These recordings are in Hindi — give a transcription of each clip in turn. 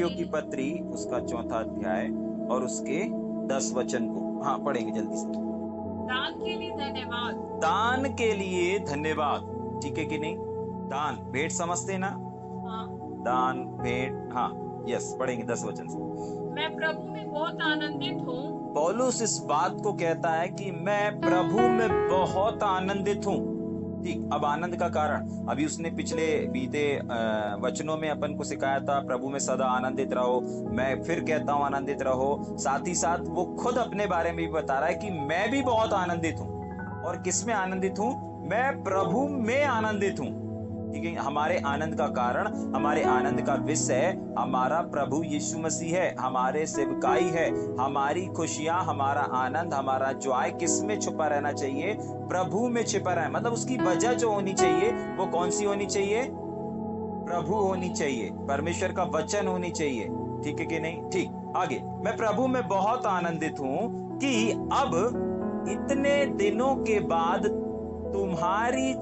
फिलिपियों की पत्री उसका 4 अध्याय और उसके 10 वचन को हाँ पढ़ेंगे जल्दी से। दान के लिए धन्यवाद। दान के लिए धन्यवाद, ठीक है कि नहीं? दान भेंट समझते ना? हाँ, दान भेंट, हाँ यस, पढ़ेंगे 10 वचन से। मैं प्रभु में बहुत आनंदित हूँ। पौलुस इस बात को कहता है कि मैं प्रभु में बहुत आनंदित हूँ। ठीक, अब आनंद का कारण अभी उसने पिछले बीते वचनों में अपन को सिखाया था, प्रभु में सदा आनंदित रहो। मैं फिर कहता हूँ आनंदित रहो। साथ ही साथ वो खुद अपने बारे में भी बता रहा है कि मैं भी बहुत आनंदित हूँ। और किस में आनंदित हूँ? मैं प्रभु में आनंदित हूँ। ठीक है, हमारे आनंद का कारण, हमारे आनंद का विषय हमारा प्रभु यीशु मसीह है, हमारे सेवकाई है। हमारी खुशियां, हमारा आनंद, हमारा जॉय किस में छुपा रहना चाहिए? प्रभु में छिपा रहे। मतलब उसकी वजह जो होनी चाहिए वो कौन सी होनी चाहिए? प्रभु होनी चाहिए, परमेश्वर का वचन होनी चाहिए। ठीक है कि नहीं? ठीक, आगे। मैं प्रभु में बहुत आनंदित हूं कि अब इतने दिनों के बाद तुम्हारी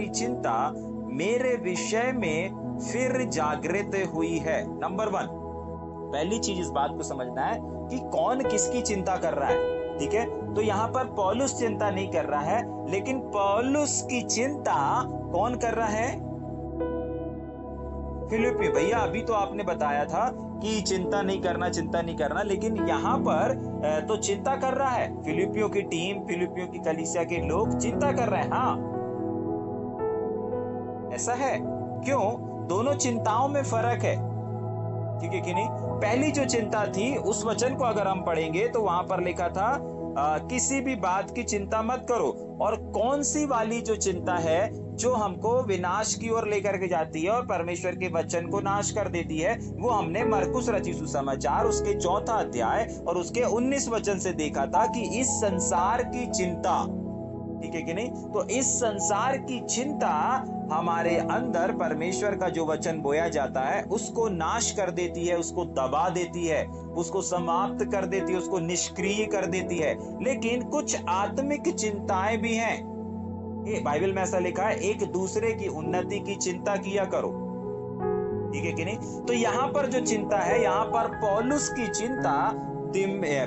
चिंता मेरे विषय में फिर जागृत हुई है। नंबर 1, पहली चीज इस बात को समझना है कि कौन किसकी चिंता कर रहा है। ठीक है, तो यहाँ पर पौलुस चिंता नहीं कर रहा है, लेकिन पौलुस की चिंता कौन कर रहा है? फिलिप्पी। भैया अभी तो आपने बताया था कि चिंता नहीं करना, लेकिन यहाँ पर तो चिंता कर रहा है। फिलिपियों की टीम, फिलिपियों की कलीसिया के लोग चिंता कर रहे हैं। हाँ, ऐसा है। क्यों? दोनों चिंताओं में फर्क है। ठीक है कि नहीं? पहली जो चिंता थी, उस वचन को अगर हम पढ़ेंगे तो वहां पर लिखा था किसी भी बात की चिंता मत करो। और कौन सी वाली जो चिंता है जो हमको विनाश की ओर लेकर के जाती है और परमेश्वर के वचन को नाश कर देती है, वो हमने मरकुस रचित सुसमाचार उसके 4 अध्याय और उसके 19 वचन से देखा था कि इस संसार की चिंता, ठीक है कि नहीं? तो इस संसार की चिंता हमारे अंदर परमेश्वर का जो वचन बोया जाता है उसको नाश कर देती है, उसको दबा देती है, उसको समाप्त कर देती है, उसको निष्क्रिय कर देती है। लेकिन कुछ आत्मिक चिंताएं भी हैं। बाइबल में ऐसा लिखा है, एक दूसरे की उन्नति की चिंता किया करो। ठीक है कि नहीं? तो यहाँ पर जो चिंता है, यहाँ पर पौलुस की चिंता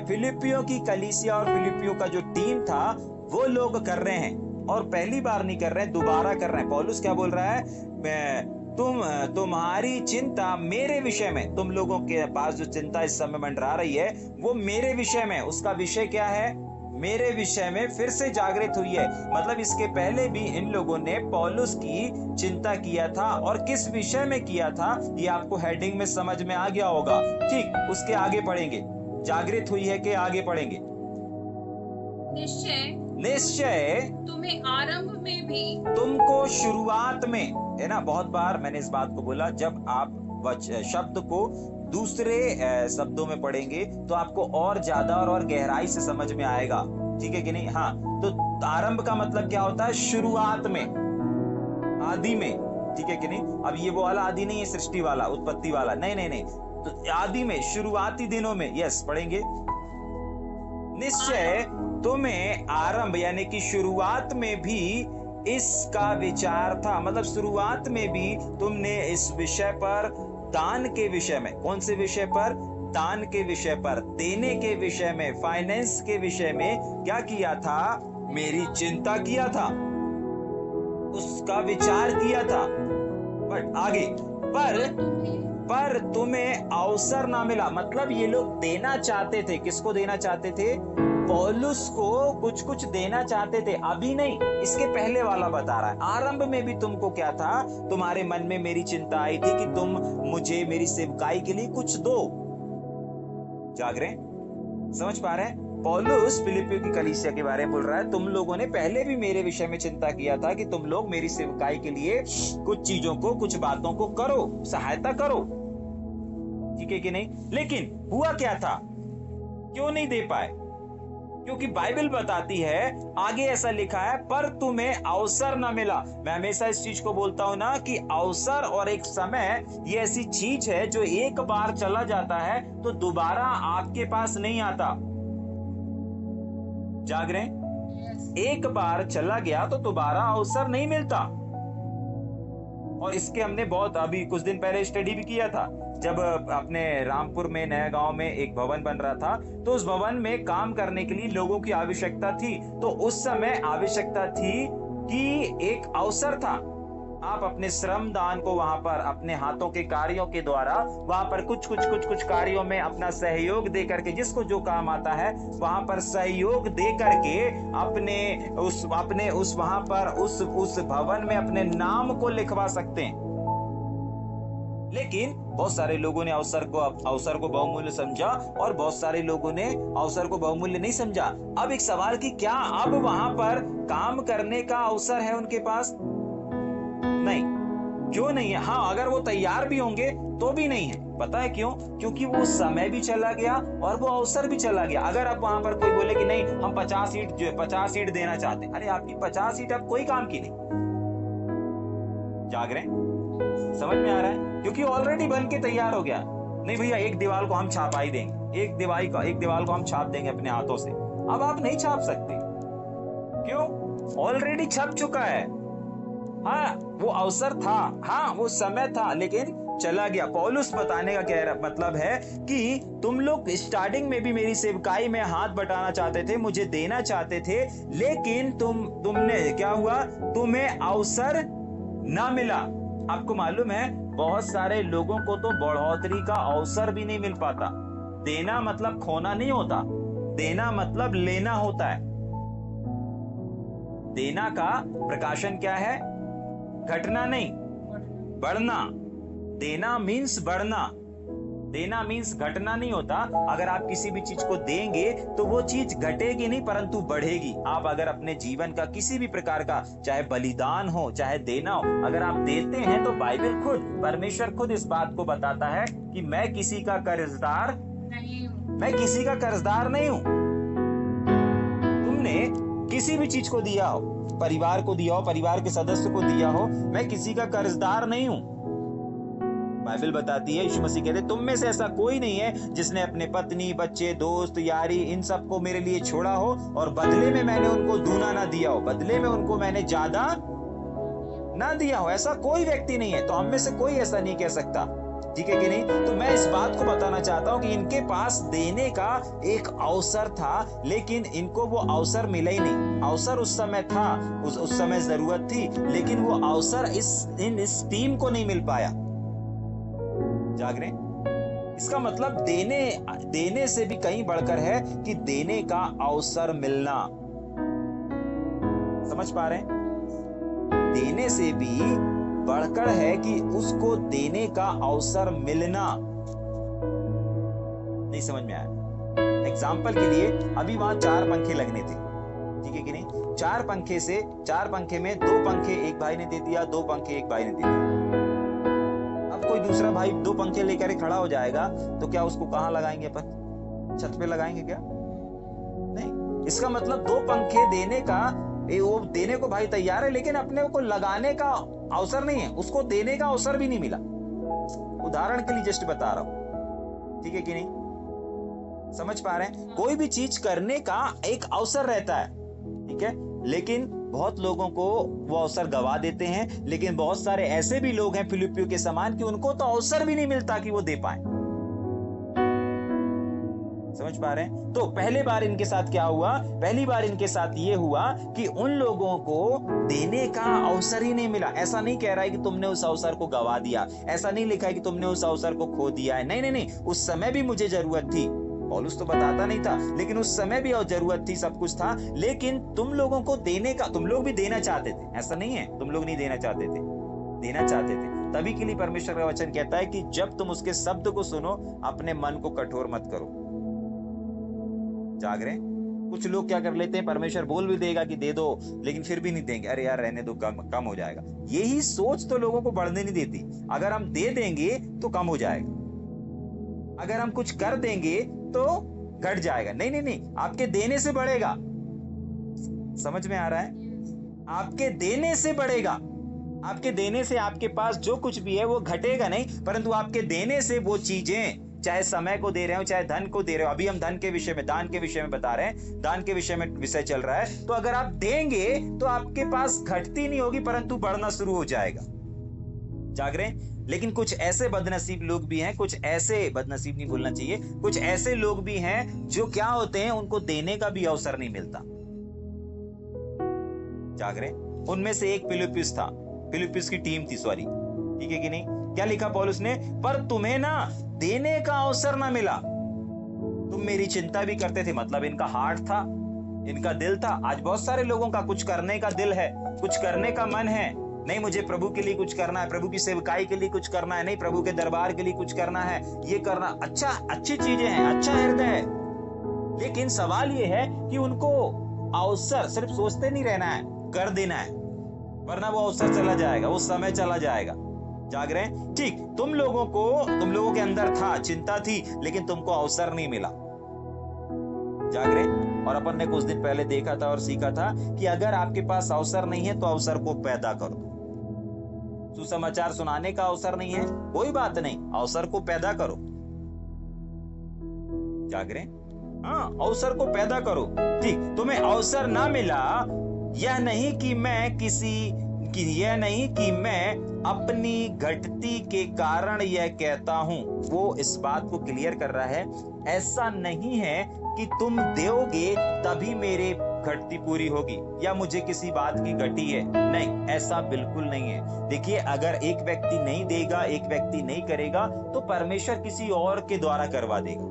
फिलिपियों की कलीसिया और फिलिपियों का जो टीम था वो लोग कर रहे हैं। और पहली बार नहीं कर रहे हैं, दोबारा कर रहे हैं। पौलुस क्या बोल रहा है? तुम्हारी चिंता मेरे विषय में, तुम लोगों के पास जो चिंता इस समय मंडरा रही है वो मेरे विषय में। उसका विषय क्या है? मेरे विषय में फिर से जागृत हुई है। मतलब इसके पहले भी इन लोगों ने पौलुस की चिंता किया था, और किस विषय में किया था ये आपको हेडिंग में समझ में आ गया होगा। ठीक, उसके आगे पढ़ेंगे। जागृत हुई है कि आगे पढ़ेंगे? निश्चय तुम्हें आरंभ में भी, तुमको शुरुआत में, है ना? बहुत बार मैंने इस बात को बोला, जब आप शब्द को दूसरे शब्दों में पढ़ेंगे तो आपको और ज्यादा और गहराई से समझ में आएगा। ठीक है कि नहीं? हाँ, तो आरंभ का मतलब क्या होता है? शुरुआत में, आदि में। ठीक है कि नहीं? अब ये वो वाला आदि नहीं है, सृष्टि वाला, उत्पत्ति वाला, नहीं नहीं नहीं, तो आदि में, शुरुआती दिनों में। यस, पढ़ेंगे। निश्चय तुम्हें आरंभ यानी कि शुरुआत में भी इसका विचार था। मतलब शुरुआत में भी तुमने इस विषय पर, दान के विषय में, कौन से विषय पर? दान के विषय पर, देने के विषय में, फाइनेंस के विषय में क्या किया था? मेरी चिंता किया था, उसका विचार किया था। बट आगे, पर तुम्हें अवसर ना मिला। मतलब ये लोग देना चाहते थे। किसको देना चाहते थे? पौलुस को कुछ कुछ देना चाहते थे। अभी नहीं, इसके पहले वाला बता रहा है। आरंभ में भी तुमको क्या था? तुम्हारे मन में मेरी चिंता आई थी कि तुम मुझे मेरी सेवकाई के लिए कुछ दो। जाग रहे? समझ पा रहे हैं? पौलुस फिलिपियों की कलीसिया के बारे में बोल रहा है, तुम लोगों ने पहले भी मेरे विषय में चिंता किया था कि तुम लोग मेरी सेवकाई के लिए कुछ चीजों को, कुछ बातों को करो, सहायता करो। ठीक है कि नहीं? लेकिन हुआ क्या था? क्यों नहीं दे पाए? क्योंकि बाइबल बताती है, आगे ऐसा लिखा है, पर तुम्हें अवसर ना मिला। मैं हमेशा इस चीज को बोलता हूं ना कि अवसर और एक समय ये ऐसी चीज है जो एक बार चला जाता है तो दोबारा आपके पास नहीं आता। जाग रहे? एक बार चला गया तो दोबारा अवसर नहीं मिलता। और इसके हमने बहुत अभी कुछ दिन पहले स्टडी भी किया था जब अपने रामपुर में नया गांव में एक भवन बन रहा था, तो उस भवन में काम करने के लिए लोगों की आवश्यकता थी। तो उस समय आवश्यकता थी कि एक अवसर था, आप अपने श्रम दान को वहां पर अपने हाथों के कार्यों के द्वारा वहां पर कुछ कार्यों में अपना सहयोग दे करके, जिसको जो काम आता है वहां पर सहयोग दे करके अपने उस वहां पर उस भवन में अपने नाम को लिखवा सकते हैं। लेकिन बहुत सारे लोगों ने अवसर को बहुमूल्य समझा और बहुत सारे लोगों ने अवसर को बहुमूल्य नहीं समझा। अब एक सवाल कि क्या अब वहां पर काम करने का अवसर है उनके पास? नहीं। क्यों नहीं है? हाँ, अगर वो तैयार भी होंगे तो भी नहीं है। पता है क्यों? क्योंकि वो समय भी चला गया और वो अवसर भी चला गया। अगर अब वहां पर कोई बोले कि नहीं, हम 50 सीट देना चाहते हैं, अरे आपकी 50 सीट अब कोई काम की नहीं। जाग रहे हैं? समझ में आ रहा है? क्योंकि ऑलरेडी बन के तैयार हो गया। नहीं भैया, एक दीवार को हम छापा ही देंगे, एक दीवार को हम छाप देंगे अपने हाथों से। अब आप नहीं छाप सकते। क्यों? ऑलरेडी छप चुका है। हाँ, वो अवसर था, हाँ वो समय था, लेकिन चला गया। पौलुस बताने का क्या मतलब है कि तुम लोग स्टार्टिंग में भी मेरी सेवकाई में हाथ बटाना चाहते थे, मुझे देना चाहते थे, लेकिन तुमने क्या हुआ? तुम्हें अवसर ना मिला। आपको मालूम है, बहुत सारे लोगों को तो बढ़ोतरी का अवसर भी नहीं मिल पाता। देना मतलब खोना नहीं होता, देना मतलब लेना होता है। देना का प्रकाशन क्या है? घटना नहीं, बढ़ना। देना मीन्स बढ़ना, देना मीन्स घटना नहीं होता। अगर आप किसी भी चीज को देंगे तो वो चीज घटेगी नहीं परंतु बढ़ेगी। आप अगर अपने जीवन का किसी भी प्रकार का, चाहे बलिदान हो चाहे देना हो, अगर आप देते हैं तो बाइबल खुद, परमेश्वर खुद इस बात को बताता है कि मैं किसी का कर्जदार नहीं हूं। तुमने किसी भी चीज को दिया हो, परिवार को दिया हो, परिवार के सदस्य को दिया हो, मैं किसी का कर्जदार नहीं हूं। बाइबल बताती है, यीशु मसीह कहते, तुम में से ऐसा कोई नहीं है जिसने अपने पत्नी, बच्चे, दोस्त, यारी, इन सबको मेरे लिए छोड़ा हो और बदले में मैंने उनको दूना ना दिया हो, बदले में उनको मैंने ज्यादा ना दिया हो। ऐसा कोई व्यक्ति नहीं है। तो हम में से कोई ऐसा नहीं कह सकता, ठीक है कि नहीं? तो मैं इस बात को बताना चाहता हूं कि इनके पास देने का एक अवसर था, लेकिन इनको वो अवसर मिला ही नहीं। अवसर उस समय था, उस समय जरूरत थी, लेकिन वो अवसर इस टीम को नहीं मिल पाया। जाग रहे? इसका मतलब देने से भी कहीं बढ़कर है कि देने का अवसर मिलना। समझ पा रहे हैं? देने से भी बढ़कर है कि उसको देने का अवसर मिलना। नहीं समझ में आया? एग्जाम्पल के लिए, अभी वहां 4 पंखे लगने थे, ठीक है कि नहीं? 4 पंखे में 2 पंखे एक भाई ने दे दिया, 2 पंखे एक भाई ने दे दिया। अब कोई दूसरा भाई 2 पंखे लेकर खड़ा हो जाएगा तो क्या उसको कहां लगाएंगे? अपन छत पे लगाएंगे क्या? नहीं। इसका मतलब 2 पंखे देने का, वो देने को भाई तैयार है, लेकिन अपने को लगाने का अवसर नहीं है, उसको देने का अवसर भी नहीं मिला। उदाहरण के लिए जस्ट बता रहा हूं, ठीक है कि नहीं? समझ पा रहे हैं? कोई भी चीज करने का एक अवसर रहता है, ठीक है, लेकिन बहुत लोगों को वो अवसर गवा देते हैं। लेकिन बहुत सारे ऐसे भी लोग हैं फिलिपियों के समान कि उनको तो अवसर भी नहीं मिलता कि वो दे पाए। समझ पा रहे हैं? तो पहली बार इनके साथ क्या हुआ? पहली बार इनके साथ ये हुआ कि उन लोगों को देने का अवसर ही नहीं मिला। ऐसा नहीं कह रहा है कि तुमने उस अवसर को गवा दिया, ऐसा नहीं लिखा है कि तुमने उस अवसर को खो दिया है। नहीं नहीं नहीं, उस समय भी मुझे जरूरत थी। पौलुस तो बताता नहीं था, लेकिन उस समय भी और जरूरत थी, सब कुछ था, लेकिन तुम लोगों को देने का, तुम लोग भी देना चाहते थे। ऐसा नहीं है तुम लोग नहीं देना चाहते थे, देना चाहते थे। तभी के लिए परमेश्वर का वचन कहता है कि जब तुम उसके शब्द को सुनो, अपने मन को कठोर मत करो। जाग रहे? कुछ लोग क्या कर लेते हैं, परमेश्वर बोल भी देगा कि दे दो, लेकिन फिर भी नहीं देंगे। अरे यार रहने दो, कम हो जाएगा। यही सोच तो लोगों को बढ़ने नहीं देती। अगर हम दे देंगे तो कम हो जाएगा, अगर हम कुछ कर देंगे तो घट जाएगा। नहीं नहीं नहीं, आपके देने से बढ़ेगा। समझ में आ रहा है? आपके देने से बढ़ेगा। आपके देने से आपके पास जो कुछ भी है वो घटेगा नहीं, परंतु आपके देने से वो चीजें, चाहे समय को दे रहे हो, चाहे धन को दे रहे हो। अभी हम धन के विषय में, दान के विषय में बता रहे हैं, दान के विषय में विषय चल रहा है। तो अगर आप देंगे तो आपके पास घटती नहीं होगी परंतु बढ़ना शुरू हो जाएगा। जाग रहे? लेकिन कुछ ऐसे बदनसीब लोग भी हैं, कुछ ऐसे बदनसीब नहीं बोलना चाहिए, कुछ ऐसे लोग भी हैं जो क्या होते हैं, उनको देने का भी अवसर नहीं मिलता। जाग रहे? उनमें से एक फिलिप्पिस था, फिलिप्पिस की टीम थी, सॉरी, ठीक है कि नहीं? क्या लिखा पौलुस ने? पर तुम्हें ना देने का अवसर ना मिला। तुम मेरी चिंता भी करते थे, मतलब इनका हार्ट था, इनका दिल था। आज बहुत सारे लोगों का कुछ करने का दिल है, कुछ करने का मन है, नहीं मुझे प्रभु के लिए कुछ करना है, प्रभु की सेवकाई के लिए कुछ करना है, नहीं प्रभु के दरबार के लिए कुछ करना है, ये करना, अच्छा, अच्छी चीजें हैं, अच्छा हृदय है, लेकिन सवाल ये है कि उनको अवसर, सिर्फ सोचते नहीं रहना है, कर देना है, वरना वो अवसर चला जाएगा, वो समय चला जाएगा। जाग रहे हैं? ठीक, तुम लोगों के अंदर था, चिंता थी, लेकिन तुमको अवसर नहीं मिला। जाग रहे? और अपन ने कुछ दिन पहले देखा था और सीखा था कि अगर आपके पास अवसर नहीं है तो अवसर को पैदा करो। सुसमाचार सुनाने का अवसर नहीं है, कोई बात नहीं, अवसर को पैदा करो। जाग रहे? हाँ, अवसर को पैदा करो। ठीक, तुम्हें अवसर ना मिला, यह नहीं कि मैं अपनी घटती के कारण यह कहता हूं। वो इस बात को क्लियर कर रहा है, ऐसा नहीं है कि तुम दोगे तभी मेरे घटती पूरी होगी, या मुझे किसी बात की घटी है, नहीं, ऐसा बिल्कुल नहीं है। देखिए, अगर एक व्यक्ति नहीं देगा, एक व्यक्ति नहीं करेगा, तो परमेश्वर किसी और के द्वारा करवा देगा।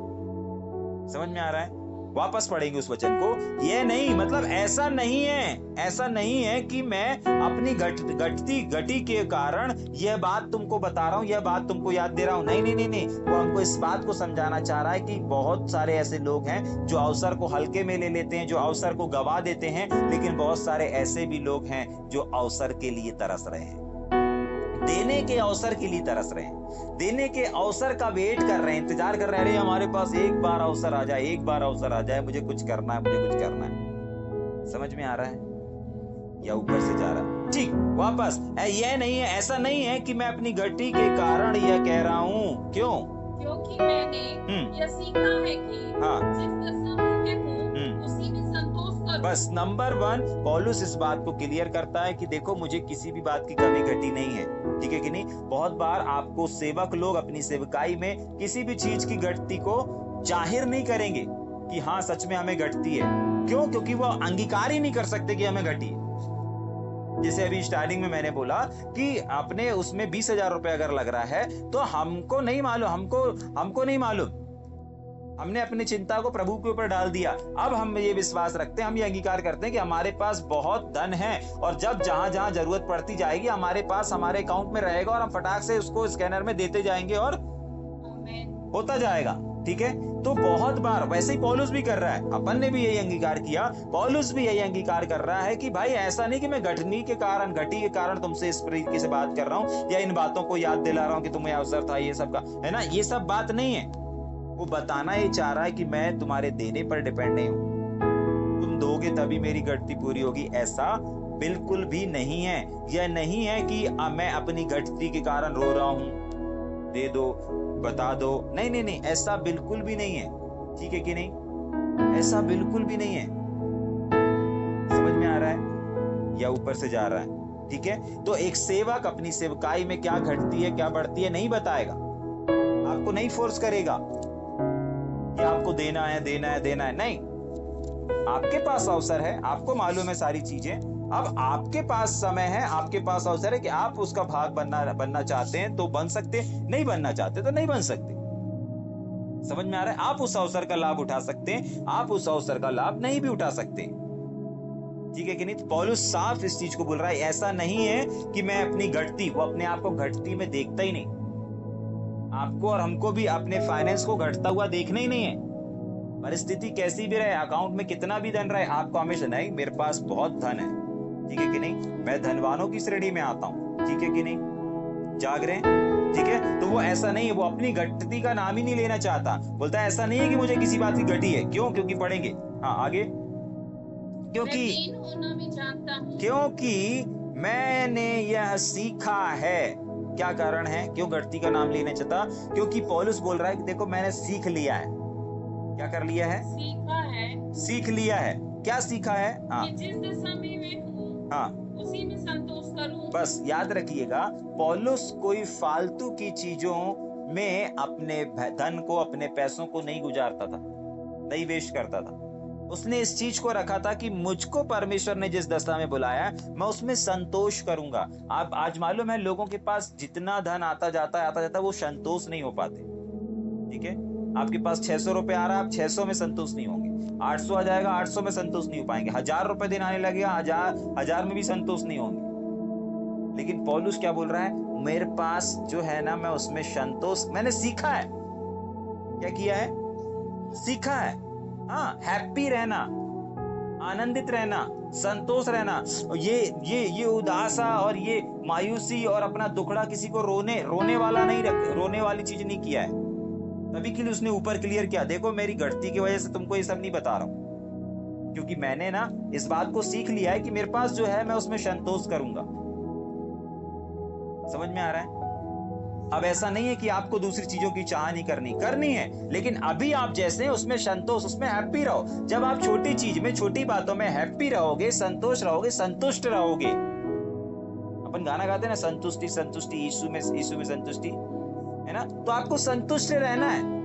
समझ में आ रहा है? वापस पढ़ेंगे उस वचन को। ये नहीं, मतलब ऐसा नहीं है कि मैं अपनी घटी के कारण यह बात तुमको बता रहा हूं, यह बात तुमको याद दे रहा हूं, नहीं। वो हमको इस बात को समझाना चाह रहा है कि बहुत सारे ऐसे लोग हैं जो अवसर को हल्के में ले लेते हैं, जो अवसर को गवा देते हैं, लेकिन बहुत सारे ऐसे भी लोग हैं जो अवसर के लिए तरस रहे हैं, देने के अवसर के लिए तरस रहे हैं, देने के अवसर का वेट कर रहे हैं, इंतजार कर रहे हैं, अरे हमारे पास एक बार अवसर आ जाए, एक बार अवसर आ जाए, मुझे कुछ करना है। समझ में आ रहा है या ऊपर से जा रहा है? ठीक, वापस, यह नहीं है, ऐसा नहीं है कि मैं अपनी घटी के कारण यह कह रहा हूँ। क्यों? क्योंकि मैंने यह सीखा है कि जिस दशा में हूँ उसी में संतोष करूं। बस नंबर 1 पौलुस इस बात को क्लियर करता है कि देखो, मुझे किसी भी बात की कमी घटी नहीं है, ठीक है कि नहीं? बहुत बार आपको सेवक लोग अपनी सेवकाई में किसी भी चीज की घटती को जाहिर नहीं करेंगे कि हाँ सच में हमें घटती है। क्यों? क्योंकि वो अंगीकार ही नहीं कर सकते कि हमें घटी है। जैसे अभी स्टार्टिंग में मैंने बोला कि अपने उसमें 20,000 रुपए अगर लग रहा है तो हमको नहीं मालूम, हमने अपनी चिंता को प्रभु के ऊपर डाल दिया। अब हम ये विश्वास रखते हैं, हम ये अंगीकार करते हैं कि हमारे पास बहुत धन है, और जब जहां जरूरत पड़ती जाएगी हमारे पास, हमारे अकाउंट में रहेगा, और हम फटाक से उसको स्कैनर में देते जाएंगे और होता जाएगा। ठीक है? तो बहुत बार वैसे ही पौलुस भी कर रहा है, अपन ने भी यही अंगीकार किया, पौलुस भी यही अंगीकार कर रहा है कि भाई ऐसा नहीं कि मैं घटी के कारण तुमसे इस तरीके से बात कर रहा हूँ, या इन बातों को याद दिला रहा हूँ कि तुम्हें अवसर था ये सब का, है ना? ये सब बात नहीं है। वो बताना ही चाह रहा है कि मैं तुम्हारे देने पर डिपेंड नहीं हूं, तुम दोगे तभी मेरी घटती पूरी होगी, ऐसा बिल्कुल भी नहीं है। यह नहीं है कि मैं अपनी घटती के कारण रो रहा हूं, दे दो, बता दो, नहीं, ऐसा बिल्कुल भी नहीं है। ठीक है कि नहीं? ऐसा बिल्कुल भी नहीं है। समझ में आ रहा है या ऊपर से जा रहा है? ठीक है? तो एक सेवक अपनी सेवकाई में क्या घटती है, क्या बढ़ती है, नहीं बताएगा, आपको नहीं फोर्स करेगा कि आपको देना है, नहीं। आपके पास अवसर है, आपको मालूम है सारी चीजें, अब आपके पास समय है, आपके पास अवसर है कि आप उसका भाग बनना चाहते हैं तो बन सकते, नहीं बनना चाहते तो नहीं बन सकते। समझ में आ रहा है? आप उस अवसर का लाभ उठा सकते हैं, आप उस अवसर का लाभ नहीं भी उठा सकते। ठीक है कि नहीं? पौलुस साफ इस चीज को बोल रहा है, ऐसा नहीं है कि मैं अपनी घटती, वो अपने आप को घटती में देखता ही नहीं। आपको और हमको भी अपने फाइनेंस को घटता हुआ देखना ही नहीं है। परिस्थिति कैसी भी रहे, अकाउंट में कितना भी धन रहे, आपको हमेशा नहीं, मेरे पास बहुत धन है, ठीक है कि नहीं, मैं धनवानों की श्रेणी में आता हूं, ठीक है कि नहीं? जाग रहे हैं? ठीक है? तो वो ऐसा नहीं है, वो अपनी घटती का नाम ही नहीं लेना चाहता, बोलता है ऐसा नहीं है कि मुझे किसी बात की घटी है। क्यों? क्योंकि पढ़ेंगे, हाँ आगे, क्योंकि मैंने यह सीखा है। क्या कारण है क्यों घटती का नाम लेना चाहता? क्योंकि पौलुस बोल रहा है कि देखो मैंने सीख लिया है। क्या कर लिया है? सीख लिया है। क्या सीखा है? जिस दशा में मैं हूँ, उसी में संतोष करूं। बस याद रखिएगा, पौलुस कोई फालतू की चीजों में अपने धन को, अपने पैसों को नहीं गुजारता था, नहीं वेस्ट करता था। उसने इस चीज को रखा था कि मुझको परमेश्वर ने जिस दशा में बुलाया है मैं उसमें संतोष करूंगा। आप आज मालूम है, लोगों के पास जितना धन आता जाता है वो संतोष नहीं हो पाते। ठीक है, आपके पास 600 रुपए आ रहा है, आप 600 में संतोष नहीं होंगे। 800 आ जाएगा, 800 में संतोष नहीं हो पाएंगे। 1000 रुपए दिन आने लगेगा, 1000 में भी संतोष नहीं होंगे। लेकिन पौलुस क्या बोल रहा है, मेरे पास जो है ना, मैं उसमें संतोष, मैंने सीखा है। क्या किया है? सीखा है। हाँ, हैप्पी रहना, आनंदित रहना, संतोष रहना। ये उदासा और ये मायूसी और अपना दुखड़ा किसी को रोने वाला नहीं, रोने वाली चीज नहीं किया है। तभी के लिए उसने ऊपर क्लियर किया, देखो मेरी घटती की वजह से तुमको ये सब नहीं बता रहा हूं, क्योंकि मैंने ना इस बात को सीख लिया है कि मेरे पास जो है मैं उसमें संतोष करूंगा। समझ में आ रहा है? अब ऐसा नहीं है कि आपको दूसरी चीजों की चाह नहीं करनी है, लेकिन अभी आप जैसे उसमें संतोष, उसमें हैप्पी रहो। जब आप छोटी चीज में, छोटी बातों में हैप्पी रहोगे, संतोष रहोगे, संतुष्ट रहोगे। अपन गाना गाते हैं ना, संतुष्टि संतुष्टि यीशु में संतुष्टि, है ना? तो आपको संतुष्ट रहना है।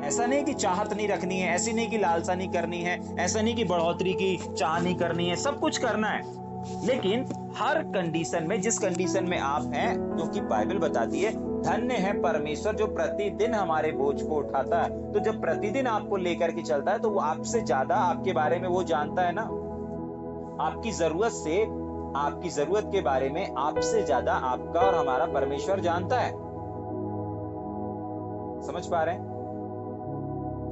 ऐसा नहीं कि चाहत नहीं रखनी है, ऐसी नहीं कि लालसा नहीं करनी है, ऐसा नहीं कि बढ़ोतरी की चाह नहीं करनी है, सब कुछ करना है। लेकिन हर कंडीशन में, जिस कंडीशन में आप हैं, क्योंकि बाइबल बताती है धन्य है परमेश्वर जो प्रतिदिन हमारे बोझ को उठाता है। तो जब प्रतिदिन आपको लेकर के चलता है तो वो आपसे ज्यादा आपके बारे में वो जानता है ना। आपकी जरूरत के बारे में आपसे ज्यादा आपका और हमारा परमेश्वर जानता है। समझ पा रहे हैं?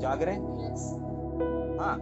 जाग रहे हैं? हाँ,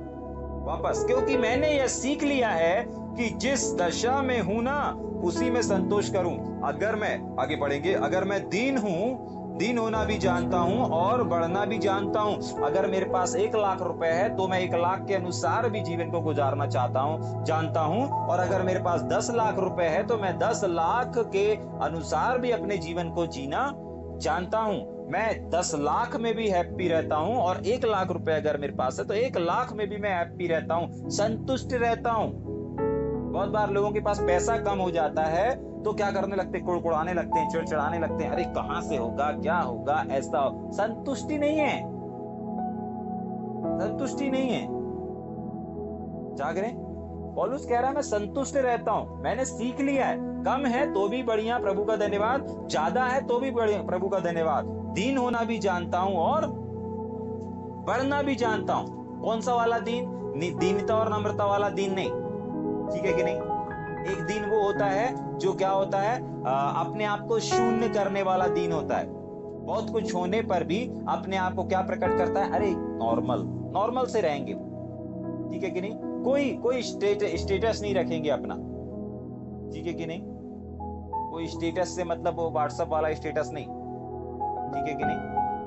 वापस, क्योंकि मैंने यह सीख लिया है कि जिस दशा में हूं ना उसी में संतोष करूं। अगर मैं आगे बढ़ेंगे, अगर मैं दीन हूं, दीन होना भी जानता हूं और बढ़ना भी जानता हूं। अगर मेरे पास 1 लाख रुपए है तो मैं 1 लाख के अनुसार भी जीवन को गुजारना जानता हूं। और अगर मेरे पास 10 लाख रुपए है तो मैं 10 लाख के अनुसार भी अपने जीवन को जीना जानता हूं। मैं 10 लाख में भी हैप्पी रहता हूं और 1 लाख रुपए अगर मेरे पास है तो 1 लाख में भी मैं हैप्पी रहता हूं, संतुष्ट रहता हूं। बहुत बार लोगों के पास पैसा कम हो जाता है तो क्या करने लगते, कुड़कुड़ाने लगते हैं, चिड़चिड़ाने लगते हैं, अरे कहां से होगा, क्या होगा, ऐसा। संतुष्टि नहीं है, संतुष्टि नहीं है। जाग रहे? पौलुस कह रहा है मैं संतुष्ट रहता हूं, मैंने सीख लिया है। कम है तो भी बढ़िया, प्रभु का धन्यवाद। ज्यादा है तो भी बढ़िया, प्रभु का धन्यवाद। दीन होना भी जानता हूं और बढ़ना भी जानता हूं। कौन सा वाला दीन? दीनता और नम्रता वाला दीन नहीं। ठीक है कि नहीं? एक दीन वो होता है जो क्या होता है, अपने आप को शून्य करने वाला दीन होता है। बहुत कुछ होने पर भी अपने आप को क्या प्रकट करता है, अरे नॉर्मल से रहेंगे। ठीक है कि नहीं? कोई स्टेटस नहीं रखेंगे अपना। ठीक है कि नहीं? कोई स्टेटस से मतलब वो व्हाट्सएप वाला स्टेटस नहीं। ठीक है कि नहीं?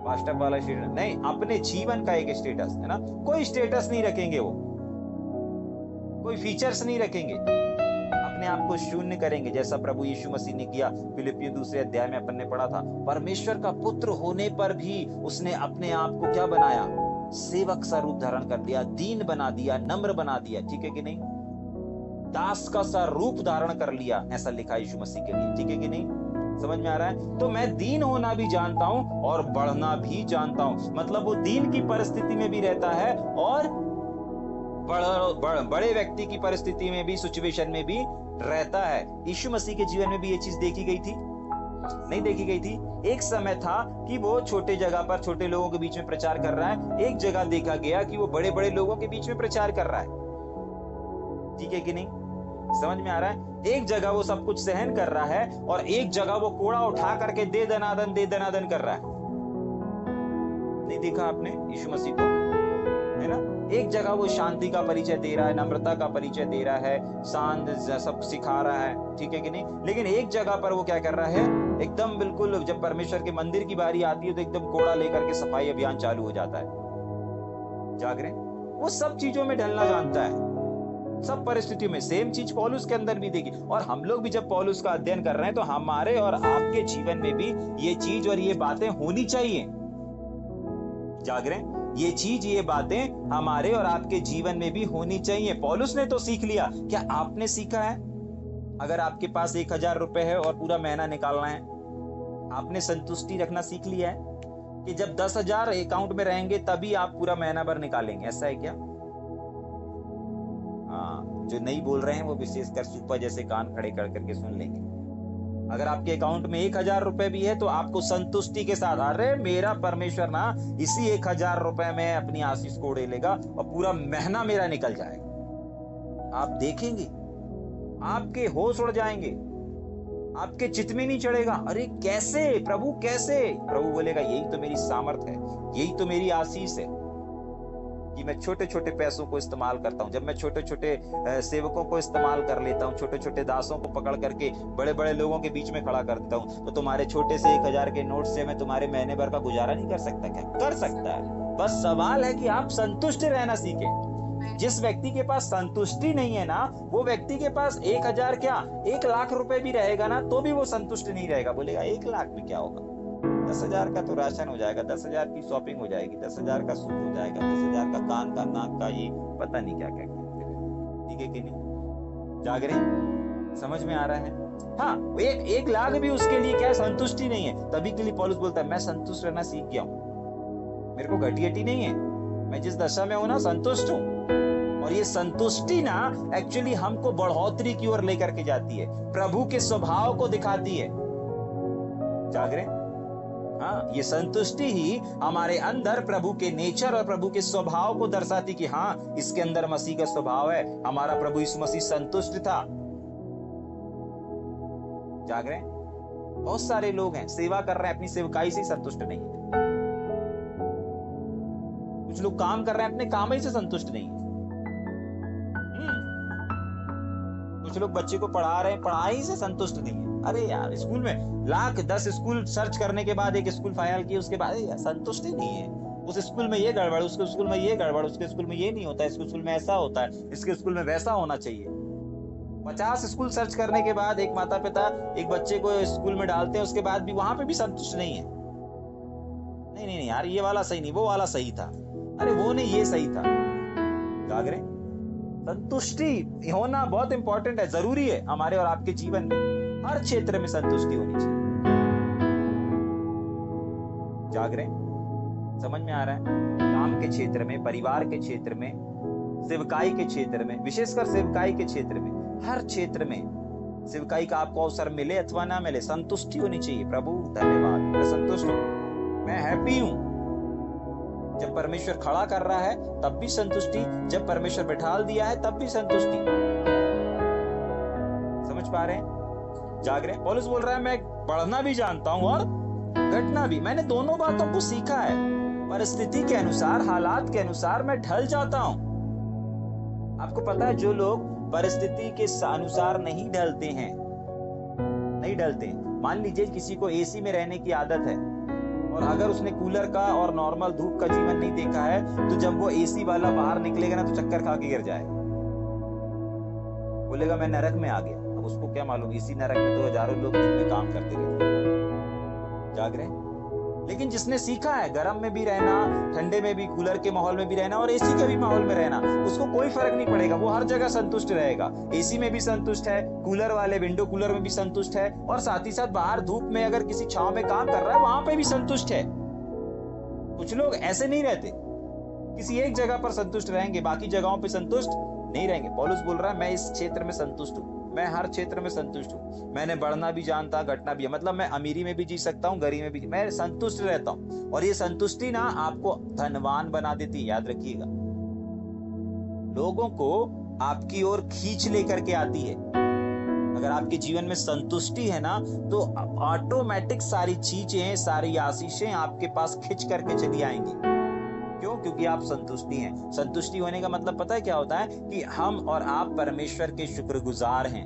व्हाट्सएप वाला स्टेटस नहीं, अपने जीवन का एक स्टेटस है ना। कोई स्टेटस नहीं रखेंगे, वो कोई फीचर्स नहीं रखेंगे, अपने आप को शून्य करेंगे, जैसा प्रभु यीशु मसीह ने किया। फिलिपियों 2 अध्याय में अपन ने पढ़ा था, परमेश्वर का पुत्र होने पर भी उसने अपने आप को क्या बनाया, सेवक सा रूप धारण कर लिया, दीन बना दिया, नम्र बना दिया। ठीक है कि नहीं? दास का सा रूप धारण कर लिया, ऐसा लिखा यीशु मसीह के लिए। ठीक है कि नहीं? समझ में आ रहा है? तो मैं दीन होना भी जानता हूं और बढ़ना भी जानता हूं। मतलब वो दीन की परिस्थिति में भी रहता है और बड़े व्यक्ति की परिस्थिति में भी, सिचुएशन में भी रहता है। यीशु मसीह के जीवन में भी ये चीज देखी गई थी? नहीं देखी गई थी। एक समय था कि वो छोटे जगह पर छोटे लोगों के बीच में प्रचार कर रहा है, एक जगह देखा गया कि वो बड़े बड़े लोगों के बीच में प्रचार कर रहा है। ठीक है कि नहीं? समझ में आ रहा है? एक जगह वो सब कुछ सहन कर रहा है और एक जगह वो कोड़ा उठा करके दे दनादन कर रहा है। नहीं देखा आपने यीशु मसीह को, है ना? एक जगह वो शांति का परिचय दे रहा है, नम्रता का परिचय दे रहा है, शांत सब सिखा रहा है। ठीक है कि नहीं? लेकिन एक जगह पर वो क्या कर रहा है, एकदम बिल्कुल जब परमेश्वर के मंदिर की बारी आती है तो एकदम कोड़ा लेकर के सफाई अभियान चालू हो जाता है। जाग रहे? वो सब चीजों में ढलना जानता है, सब परिस्थितियों में। सेम चीज पौलुस के अंदर भी देखी। और हम लोग भी जब पौलुस का अध्ययन कर रहे हैं तो हमारे और आपके जीवन में भी ये चीज और ये बातें होनी चाहिए। जाग रहे? ये चीज, ये बातें हमारे और आपके जीवन में भी होनी चाहिए। पौलुस ने तो सीख लिया, क्या आपने सीखा है? अगर आपके पास 1000 रुपए है और पूरा महीना निकालना है, आपने संतुष्टि रखना सीख लिया है कि जब 10,000 अकाउंट में रहेंगे तभी आप पूरा महीना भर निकालेंगे, ऐसा है क्या? हाँ, जो नहीं बोल रहे हैं वो विशेषकर सुपर जैसे कान खड़े कर करके सुन लेंगे। अगर आपके अकाउंट में 1000 रुपए भी है तो आपको संतुष्टि के साथ, अरे मेरा परमेश्वर ना इसी 1000 रुपए में अपनी आशीष को उड़े लेगा और पूरा महीना मेरा निकल जाएगा। आप देखेंगे आपके होश उड़ जाएंगे, आपके चित्त में नहीं चढ़ेगा, अरे कैसे प्रभु, कैसे? प्रभु बोलेगा यही तो मेरी सामर्थ्य है, यही तो मेरी आशीष है कि मैं छोटे छोटे पैसों को इस्तेमाल करता हूं। जब मैं छोटे छोटे सेवकों को इस्तेमाल कर लेता हूं, छोटे छोटे दासों को पकड़ करके बड़े बड़े लोगों के बीच में खड़ा कर देता हूं, तो तुम्हारे छोटे से 1000 के नोट से मैं तुम्हारे महीने भर का गुजारा नहीं कर सकता क्या? कर सकता है। बस सवाल है कि आप संतुष्ट रहना सीखें। जिस व्यक्ति के पास संतुष्टि नहीं है ना, वो व्यक्ति के पास 1000 क्या 1 लाख रुपए भी रहेगा ना तो भी वो संतुष्ट नहीं रहेगा। बोलेगा 1 लाख में क्या होगा, 10,000 का तो राशन हो जाएगा, 10,000 की शॉपिंग हो जाएगी, 10,000 का सूट हो जाएगा, 10,000 का कान का नाक का ये पता नहीं क्या क्या करते हैं। ठीक है कि नहीं? जाग रहे? समझ में आ रहा है? हाँ, 1 लाख भी उसके लिए क्या संतुष्टि नहीं है। तभी के लिए पौलुस बोलता है मैं संतुष्ट रहना सीख गया हूँ, मेरे को घटी नहीं है, मैं जिस दशा में हूं ना संतुष्ट हूं। और ये संतुष्टि ना एक्चुअली हमको बढ़ोतरी की ओर लेकर के जाती है, प्रभु के स्वभाव को दिखाती है। जाग रहे? हाँ, ये संतुष्टि ही हमारे अंदर प्रभु के नेचर और प्रभु के स्वभाव को दर्शाती कि हाँ इसके अंदर मसीह का स्वभाव है। हमारा प्रभु यीशु मसीह संतुष्ट था। जाग रहे? बहुत सारे लोग हैं सेवा कर रहे हैं, अपनी सेवकाई से संतुष्ट नहीं है। कुछ लोग काम कर रहे हैं, अपने काम ही से संतुष्ट नहीं है। कुछ लोग बच्चे को पढ़ा रहे हैं, पढ़ाई से संतुष्ट नहीं है। अरे यार, स्कूल में 10 स्कूल सर्च करने के बाद एक स्कूल फाइनल किया, उसके बाद संतुष्ट ही नहीं है। उस स्कूल में ये गड़बड़, उसके स्कूल में ये गड़बड़, उसके स्कूल में ये नहीं होता, इसके स्कूल में ऐसा होता है, इसके स्कूल में वैसा होना चाहिए। 50 स्कूल सर्च करने के बाद एक माता पिता एक बच्चे को स्कूल में डालते हैं, उसके बाद भी वहां पे भी संतुष्ट नहीं है। नहीं यार, ये वाला सही नहीं, वो वाला सही था, अरे वो नहीं ये सही था। जाग रहे? संतुष्टि होना बहुत इंपॉर्टेंट है, जरूरी है हमारे और आपके जीवन में। हर क्षेत्र में संतुष्टि होनी चाहिए। जाग रहे? समझ में आ रहा है? काम के क्षेत्र में, परिवार के क्षेत्र में, सेवकाई के क्षेत्र में, विशेषकर सेवकाई के क्षेत्र में, हर क्षेत्र में सेवकाई का आपको अवसर मिले अथवा ना मिले, संतुष्टि होनी चाहिए। प्रभु धन्यवाद, मैं संतुष्ट हूं, मैं हैप्पी हूं। जब परमेश्वर खड़ा कर रहा है तब भी संतुष्टि, जब परमेश्वर बैठाल दिया है तब भी संतुष्टि। समझ पा रहे हैं? जाग रहे हैं? पौलुस बोल रहा है मैं बढ़ना भी जानता हूं और घटना भी। मैंने दोनों बातों को सीखा है। परिस्थिति के अनुसार, हालात के अनुसार मैं ढल जाता हूं। आपको पता है, जो लोग परिस्थिति के अनुसार नहीं ढलते, मान लीजिए किसी को एसी में रहने की आदत है और अगर उसने कूलर का और नॉर्मल धूप का जीवन नहीं देखा है, तो जब वो एसी वाला बाहर निकलेगा ना तो चक्कर खा के गिर जाएगा, बोलेगा मैं नरक में आ गया। अब उसको क्या मालूम, इसी नरक में तो हजारों लोग दिन में काम करते रहते हैं। जाग रहे? लेकिन जिसने सीखा है गर्म में भी रहना, ठंडे में भी, कूलर के माहौल में भी रहना और एसी के भी माहौल में रहना, उसको कोई फर्क नहीं पड़ेगा, वो हर जगह संतुष्ट रहेगा। एसी में भी संतुष्ट है, कूलर वाले विंडो कूलर में भी संतुष्ट है, और साथ ही साथ बाहर धूप में अगर किसी छांव में काम कर रहा है वहां पे भी संतुष्ट है। कुछ लोग ऐसे नहीं रहते, किसी एक जगह पर संतुष्ट रहेंगे, बाकी जगहों पे संतुष्ट नहीं रहेंगे। पौलुस बोल रहा है मैं इस क्षेत्र में संतुष्ट हूँ, मैं हर क्षेत्र में संतुष्ट हूँ। मैंने बढ़ना भी जानता, घटना भी है, मतलब मैं अमीरी में भी जी सकता हूँ, गरीबी में भी, मैं संतुष्ट रहता हूँ। और ये संतुष्टि ना आपको धनवान बना देती है, याद रखिएगा। लोगों को आपकी ओर खींच लेकर के आती है। अगर आपके जीवन में संतुष्टि है ना, तो ऑटोमेटिक सारी चीजें, सारी आशीषें आपके पास खिंच करके चली आएंगी। क्यों? क्योंकि आप संतुष्टि हैं। संतुष्टि होने का मतलब पता है क्या होता है? कि हम और आप परमेश्वर के शुक्रगुजार हैं।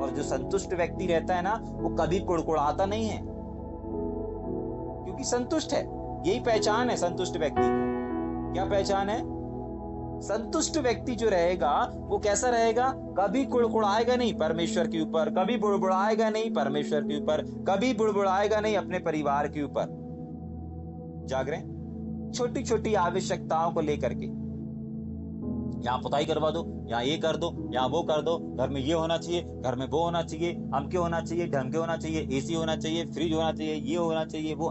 और जो संतुष्ट व्यक्ति रहता है ना, वो कभी कुड़कुड़ाता नहीं है, क्योंकि संतुष्ट है। यही पहचान है संतुष्ट व्यक्ति की। क्या पहचान है? संतुष्ट व्यक्ति जो रहेगा वो कैसा रहेगा? कभी कुड़कुड़ाएगा नहीं परमेश्वर के ऊपर, कभी बुड़बुड़ाएगा नहीं परमेश्वर के ऊपर, कभी बुड़बुड़ाएगा नहीं अपने परिवार के ऊपर। जाग रहे हैं? छोटी छोटी आवश्यकताओं को लेकर के यहाँ पुताई करवा दो, यहाँ ये कर दो, यहाँ वो कर दो, घर में ये होना चाहिए, घर में वो होना चाहिए, अमके होना चाहिए, ढमके होना चाहिए, एसी होना चाहिए, फ्रिज होना चाहिए, ये होना चाहिए, वो।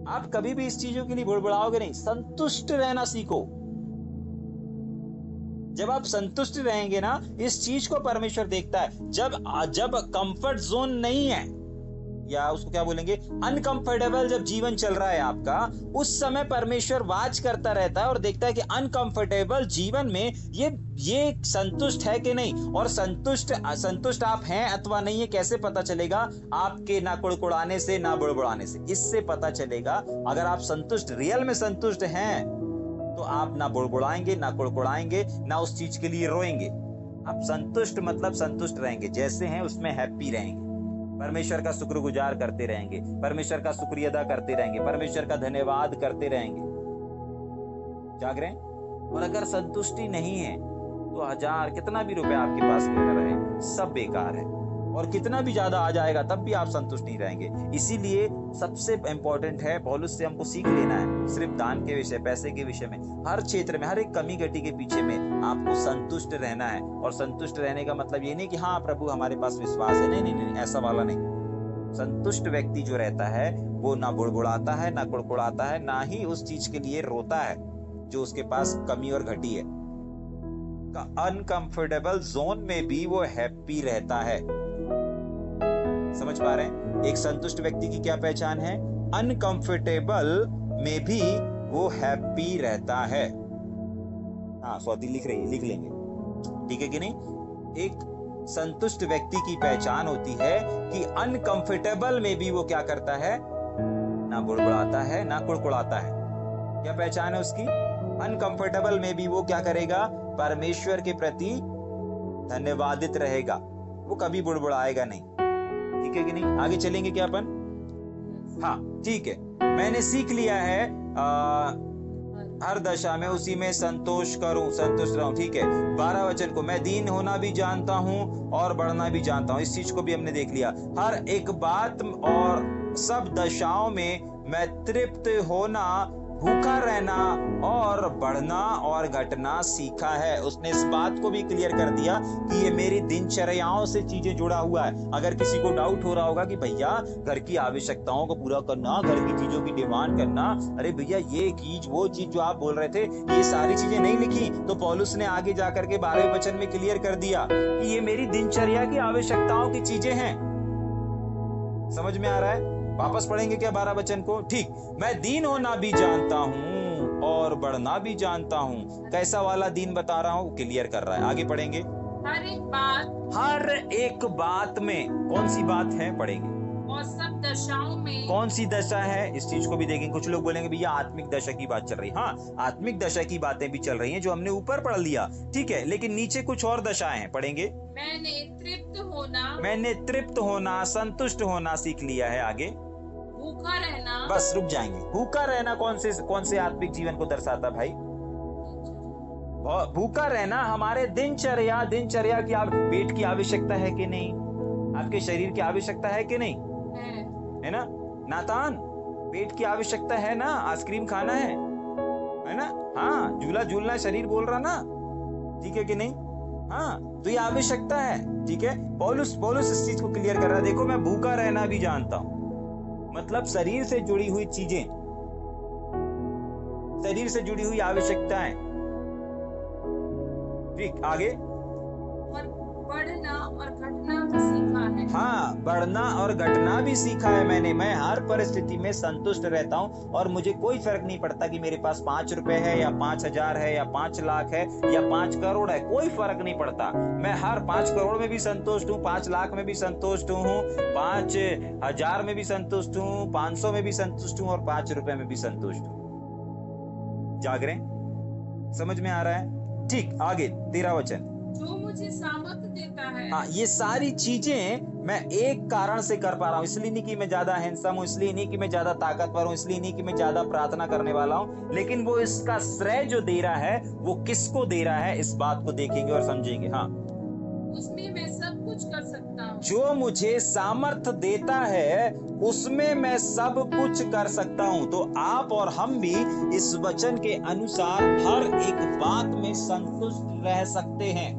आप कभी भी इस चीजों के लिए बुड़बुड़ाओगे नहीं। संतुष्ट रहना सीखो। जब आप संतुष्ट रहेंगे ना, इस चीज को परमेश्वर देखता है। जब कंफर्ट जोन नहीं है, या उसको क्या बोलेंगे, अनकंफर्टेबल जब जीवन चल रहा है आपका, उस समय परमेश्वर वाच करता रहता है और देखता है कि अनकंफर्टेबल जीवन में ये संतुष्ट है कि नहीं। और संतुष्ट आप हैं अथवा नहीं है कैसे पता चलेगा? आपके ना कुड़कुड़ाने से, ना बुड़बुड़ाने से, इससे पता चलेगा। अगर आप संतुष्ट, रियल में संतुष्ट हैं, तो आप ना बुड़बुड़ाएंगे, ना कुड़कुड़ाएंगे, ना उस चीज के लिए रोएंगे। आप संतुष्ट मतलब संतुष्ट रहेंगे, जैसे हैं उसमें हैप्पी रहेंगे, परमेश्वर का शुक्रगुजार करते रहेंगे, परमेश्वर का शुक्रिया अदा करते रहेंगे, परमेश्वर का धन्यवाद करते रहेंगे। जाग रहे हैं? और अगर संतुष्टि नहीं है तो 1000 कितना भी रुपए आपके पास क्यों न रहे, सब बेकार है। और कितना भी ज्यादा आ जाएगा तब भी आप संतुष्ट नहीं रहेंगे। इसीलिए सबसे इंपॉर्टेंट है, पौलुस से हमको सीख लेना है, सिर्फ दान के विषय, पैसे के विषय में, हर क्षेत्र में, हर एक कमी घटी के पीछे में आपको संतुष्ट रहना है। और संतुष्ट रहने का मतलब ये नहीं कि हाँ प्रभु हमारे पास विश्वास है, नहीं, ऐसा वाला नहीं। संतुष्ट व्यक्ति जो रहता है वो ना बुड़बुड़ाता है, ना कुड़कुड़ाता है, ना ही उस चीज के लिए रोता है जो उसके पास कमी और घटी है। अनकंफर्टेबल जोन में भी वो हैप्पी रहता है। समझ पा रहे हैं? एक संतुष्ट व्यक्ति की क्या पहचान है? अनकंफर्टेबल में भी वो हैप्पी रहता है। हाँ, स्वाति लिख रही है, लिख लेंगे, ठीक है कि नहीं? एक संतुष्ट व्यक्ति की पहचान होती है कि अनकंफर्टेबल में भी वो क्या करता है? ना बुड़बुड़ाता है, ना कुड़कुड़ाता है। क्या पहचान है उसकी? अनकंफर्टेबल में भी वो क्या करेगा? परमेश्वर के प्रति धन्यवादित रहेगा, वो कभी बुड़बुड़ाएगा नहीं। ठीक है कि नहीं? आगे चलेंगे क्या अपन? हाँ, ठीक है। मैंने सीख लिया है हर दशा में उसी में संतुष्ट रहूं। ठीक है। 12 वचन को, मैं दीन होना भी जानता हूं और बढ़ना भी जानता हूं। इस चीज को भी हमने देख लिया। हर एक बात और सब दशाओं में मैं तृप्त होना, भूखा रहना और बढ़ना और घटना सीखा है। उसने इस बात को भी क्लियर कर दिया कि ये मेरी दिनचर्याओं से चीजें जुड़ा हुआ है। अगर किसी को डाउट हो रहा होगा कि भैया घर की आवश्यकताओं को पूरा करना, घर की चीजों की डिमांड करना, अरे भैया ये चीज वो चीज जो आप बोल रहे थे, ये सारी चीजें नहीं लिखी, तो पौलुस ने आगे जाकर के 12वें वचन में क्लियर कर दिया कि ये मेरी दिनचर्या की आवश्यकताओं की चीजें हैं। समझ में आ रहा है? वापस पढ़ेंगे क्या 12 वचन को? ठीक। मैं दीन होना भी जानता हूं और बढ़ना भी जानता हूं। कैसा वाला दीन बता रहा हूं, क्लियर कर रहा है। आगे पढ़ेंगे। हर एक बात में, कौन सी बात है? पढ़ेंगे। और सब दशाओं में, कौन सी दशा है इस चीज को भी देखेंगे। कुछ लोग बोलेंगे भैया आत्मिक दशा की बात चल रही है। हाँ, आत्मिक दशा की बातें भी चल रही हैं जो हमने ऊपर पढ़ लिया, ठीक है, लेकिन नीचे कुछ और दशाएं हैं, पढ़ेंगे। मैंने तृप्त होना, संतुष्ट होना सीख लिया है। आगे भूखा रहना, बस रुक जाएंगे। भूखा रहना कौन से आत्मिक जीवन को दर्शाता भाई? भूखा रहना हमारे दिनचर्या की पेट की आवश्यकता है कि नहीं? आपके शरीर की आवश्यकता है कि नहीं? है ना नातान? पेट की आवश्यकता है ना? आइसक्रीम खाना है ना? हाँ, झूला झूलना शरीर बोल रहा ना, ठीक है कि नहीं? हाँ, तो ये आवश्यकता है, ठीक है। पौलुस इस चीज को क्लियर कर रहा है। देखो, मैं भूखा रहना भी जानता हूं, मतलब शरीर से जुड़ी हुई चीजें, शरीर से जुड़ी हुई आवश्यकताएं। ठीक, आगे। और बढ़ना और घटना भी सीखा है। हाँ, बढ़ना और घटना भी सीखा है मैंने। मैं हर परिस्थिति में संतुष्ट रहता हूँ और मुझे कोई फर्क नहीं पड़ता कि मेरे पास 5 रुपए है या 5000 है या 5 लाख है या 5 करोड़ है, कोई फर्क नहीं पड़ता। मैं हर 5 करोड़ में भी संतुष्ट हूँ, 5 लाख में भी संतुष्ट हूँ, 5000 में भी संतुष्ट हूँ, 500 में भी संतुष्ट हूँ और 5 रुपए में भी संतुष्ट हूँ। जाग रहे हैं? समझ में आ रहा है? ठीक, आगे 13 वचन। जो मुझे सामर्थ्य देता है। हाँ, ये सारी चीजें मैं एक कारण से कर पा रहा हूँ। इसलिए नहीं कि मैं ज्यादा हैंडसम हूँ, इसलिए नहीं कि मैं ज्यादा ताकतवर हूँ, इसलिए नहीं कि मैं ज्यादा प्रार्थना करने वाला हूँ, लेकिन वो इसका श्रेय जो दे रहा है वो किसको दे रहा है, इस बात को देखेंगे और समझेंगे। हाँ, उसमें मैं सब कुछ कर सकता हूँ। जो मुझे सामर्थ देता है उसमें मैं सब कुछ कर सकता हूं। तो आप और हम भी इस वचन के अनुसार हर एक बात में संतुष्ट रह सकते हैं।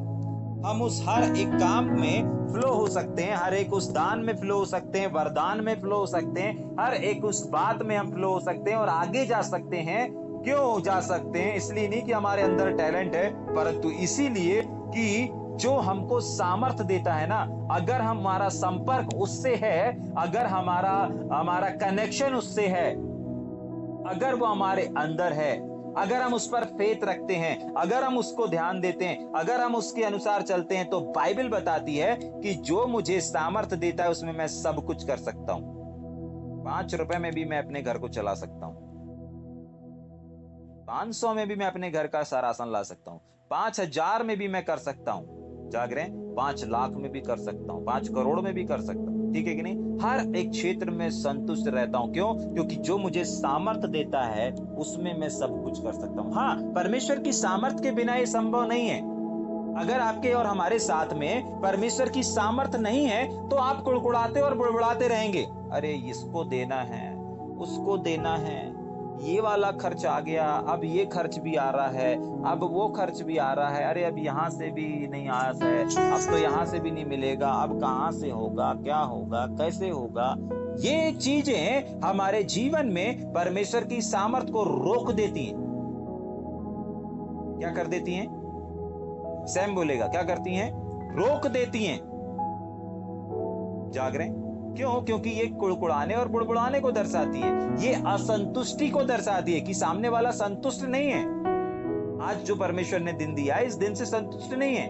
हम उस हर एक काम में फ्लो हो सकते हैं, हर एक उस दान में फ्लो हो सकते हैं, वरदान में फ्लो हो सकते हैं, हर एक उस बात में हम फ्लो हो सकते हैं और आगे जा सकते हैं। क्यों जा सकते हैं? इसलिए नहीं कि हमारे अंदर टैलेंट है, परंतु इसीलिए कि जो हमको सामर्थ देता है ना, अगर हमारा संपर्क उससे है, अगर हमारा कनेक्शन उससे है, अगर वो हमारे अंदर है, अगर हम उस पर फेथ रखते हैं, अगर हम उसको ध्यान देते हैं, अगर हम उसके अनुसार चलते हैं, तो बाइबल बताती है कि जो मुझे सामर्थ देता है उसमें मैं सब कुछ कर सकता हूं। 5 रुपए में भी मैं अपने घर को चला सकता हूं, 500 में भी मैं अपने घर का सारा राशन ला सकता हूं, 5000 में भी मैं कर सकता हूं, जाग रहे हैं, 5 लाख में भी कर सकता हूं, 5 करोड़ में भी कर सकता हूं। ठीक है कि नहीं? हर एक क्षेत्र में संतुष्ट रहता हूं। क्यों? क्योंकि जो मुझे सामर्थ देता है उसमें मैं सब कुछ कर सकता हूं। हाँ, परमेश्वर की सामर्थ के बिना ये संभव नहीं है। अगर आपके और हमारे साथ में परमेश्वर की सामर्थ नहीं है तो आप कुड़कुड़ाते और बुड़बुड़ाते रहेंगे। अरे इसको देना है, उसको देना है, ये वाला खर्च आ गया, अब ये खर्च भी आ रहा है, अब वो खर्च भी आ रहा है, अरे अब यहाँ से भी नहीं आया है, अब तो यहाँ से भी नहीं मिलेगा, अब कहाँ से होगा, क्या होगा, कैसे होगा। ये चीजें हमारे जीवन में परमेश्वर की सामर्थ को रोक देती हैं। क्या कर देती हैं? सैम बोलेगा, क्या करती हैं? रोक देती हैं। जाग रहे हैं? क्यों? क्योंकि ये कुड़कुड़ाने और बुड़बुड़ाने को दर्शाती है, ये असंतुष्टि को दर्शाती है कि सामने वाला संतुष्ट नहीं है। आज जो परमेश्वर ने दिन दिया है, इस दिन से संतुष्ट नहीं है।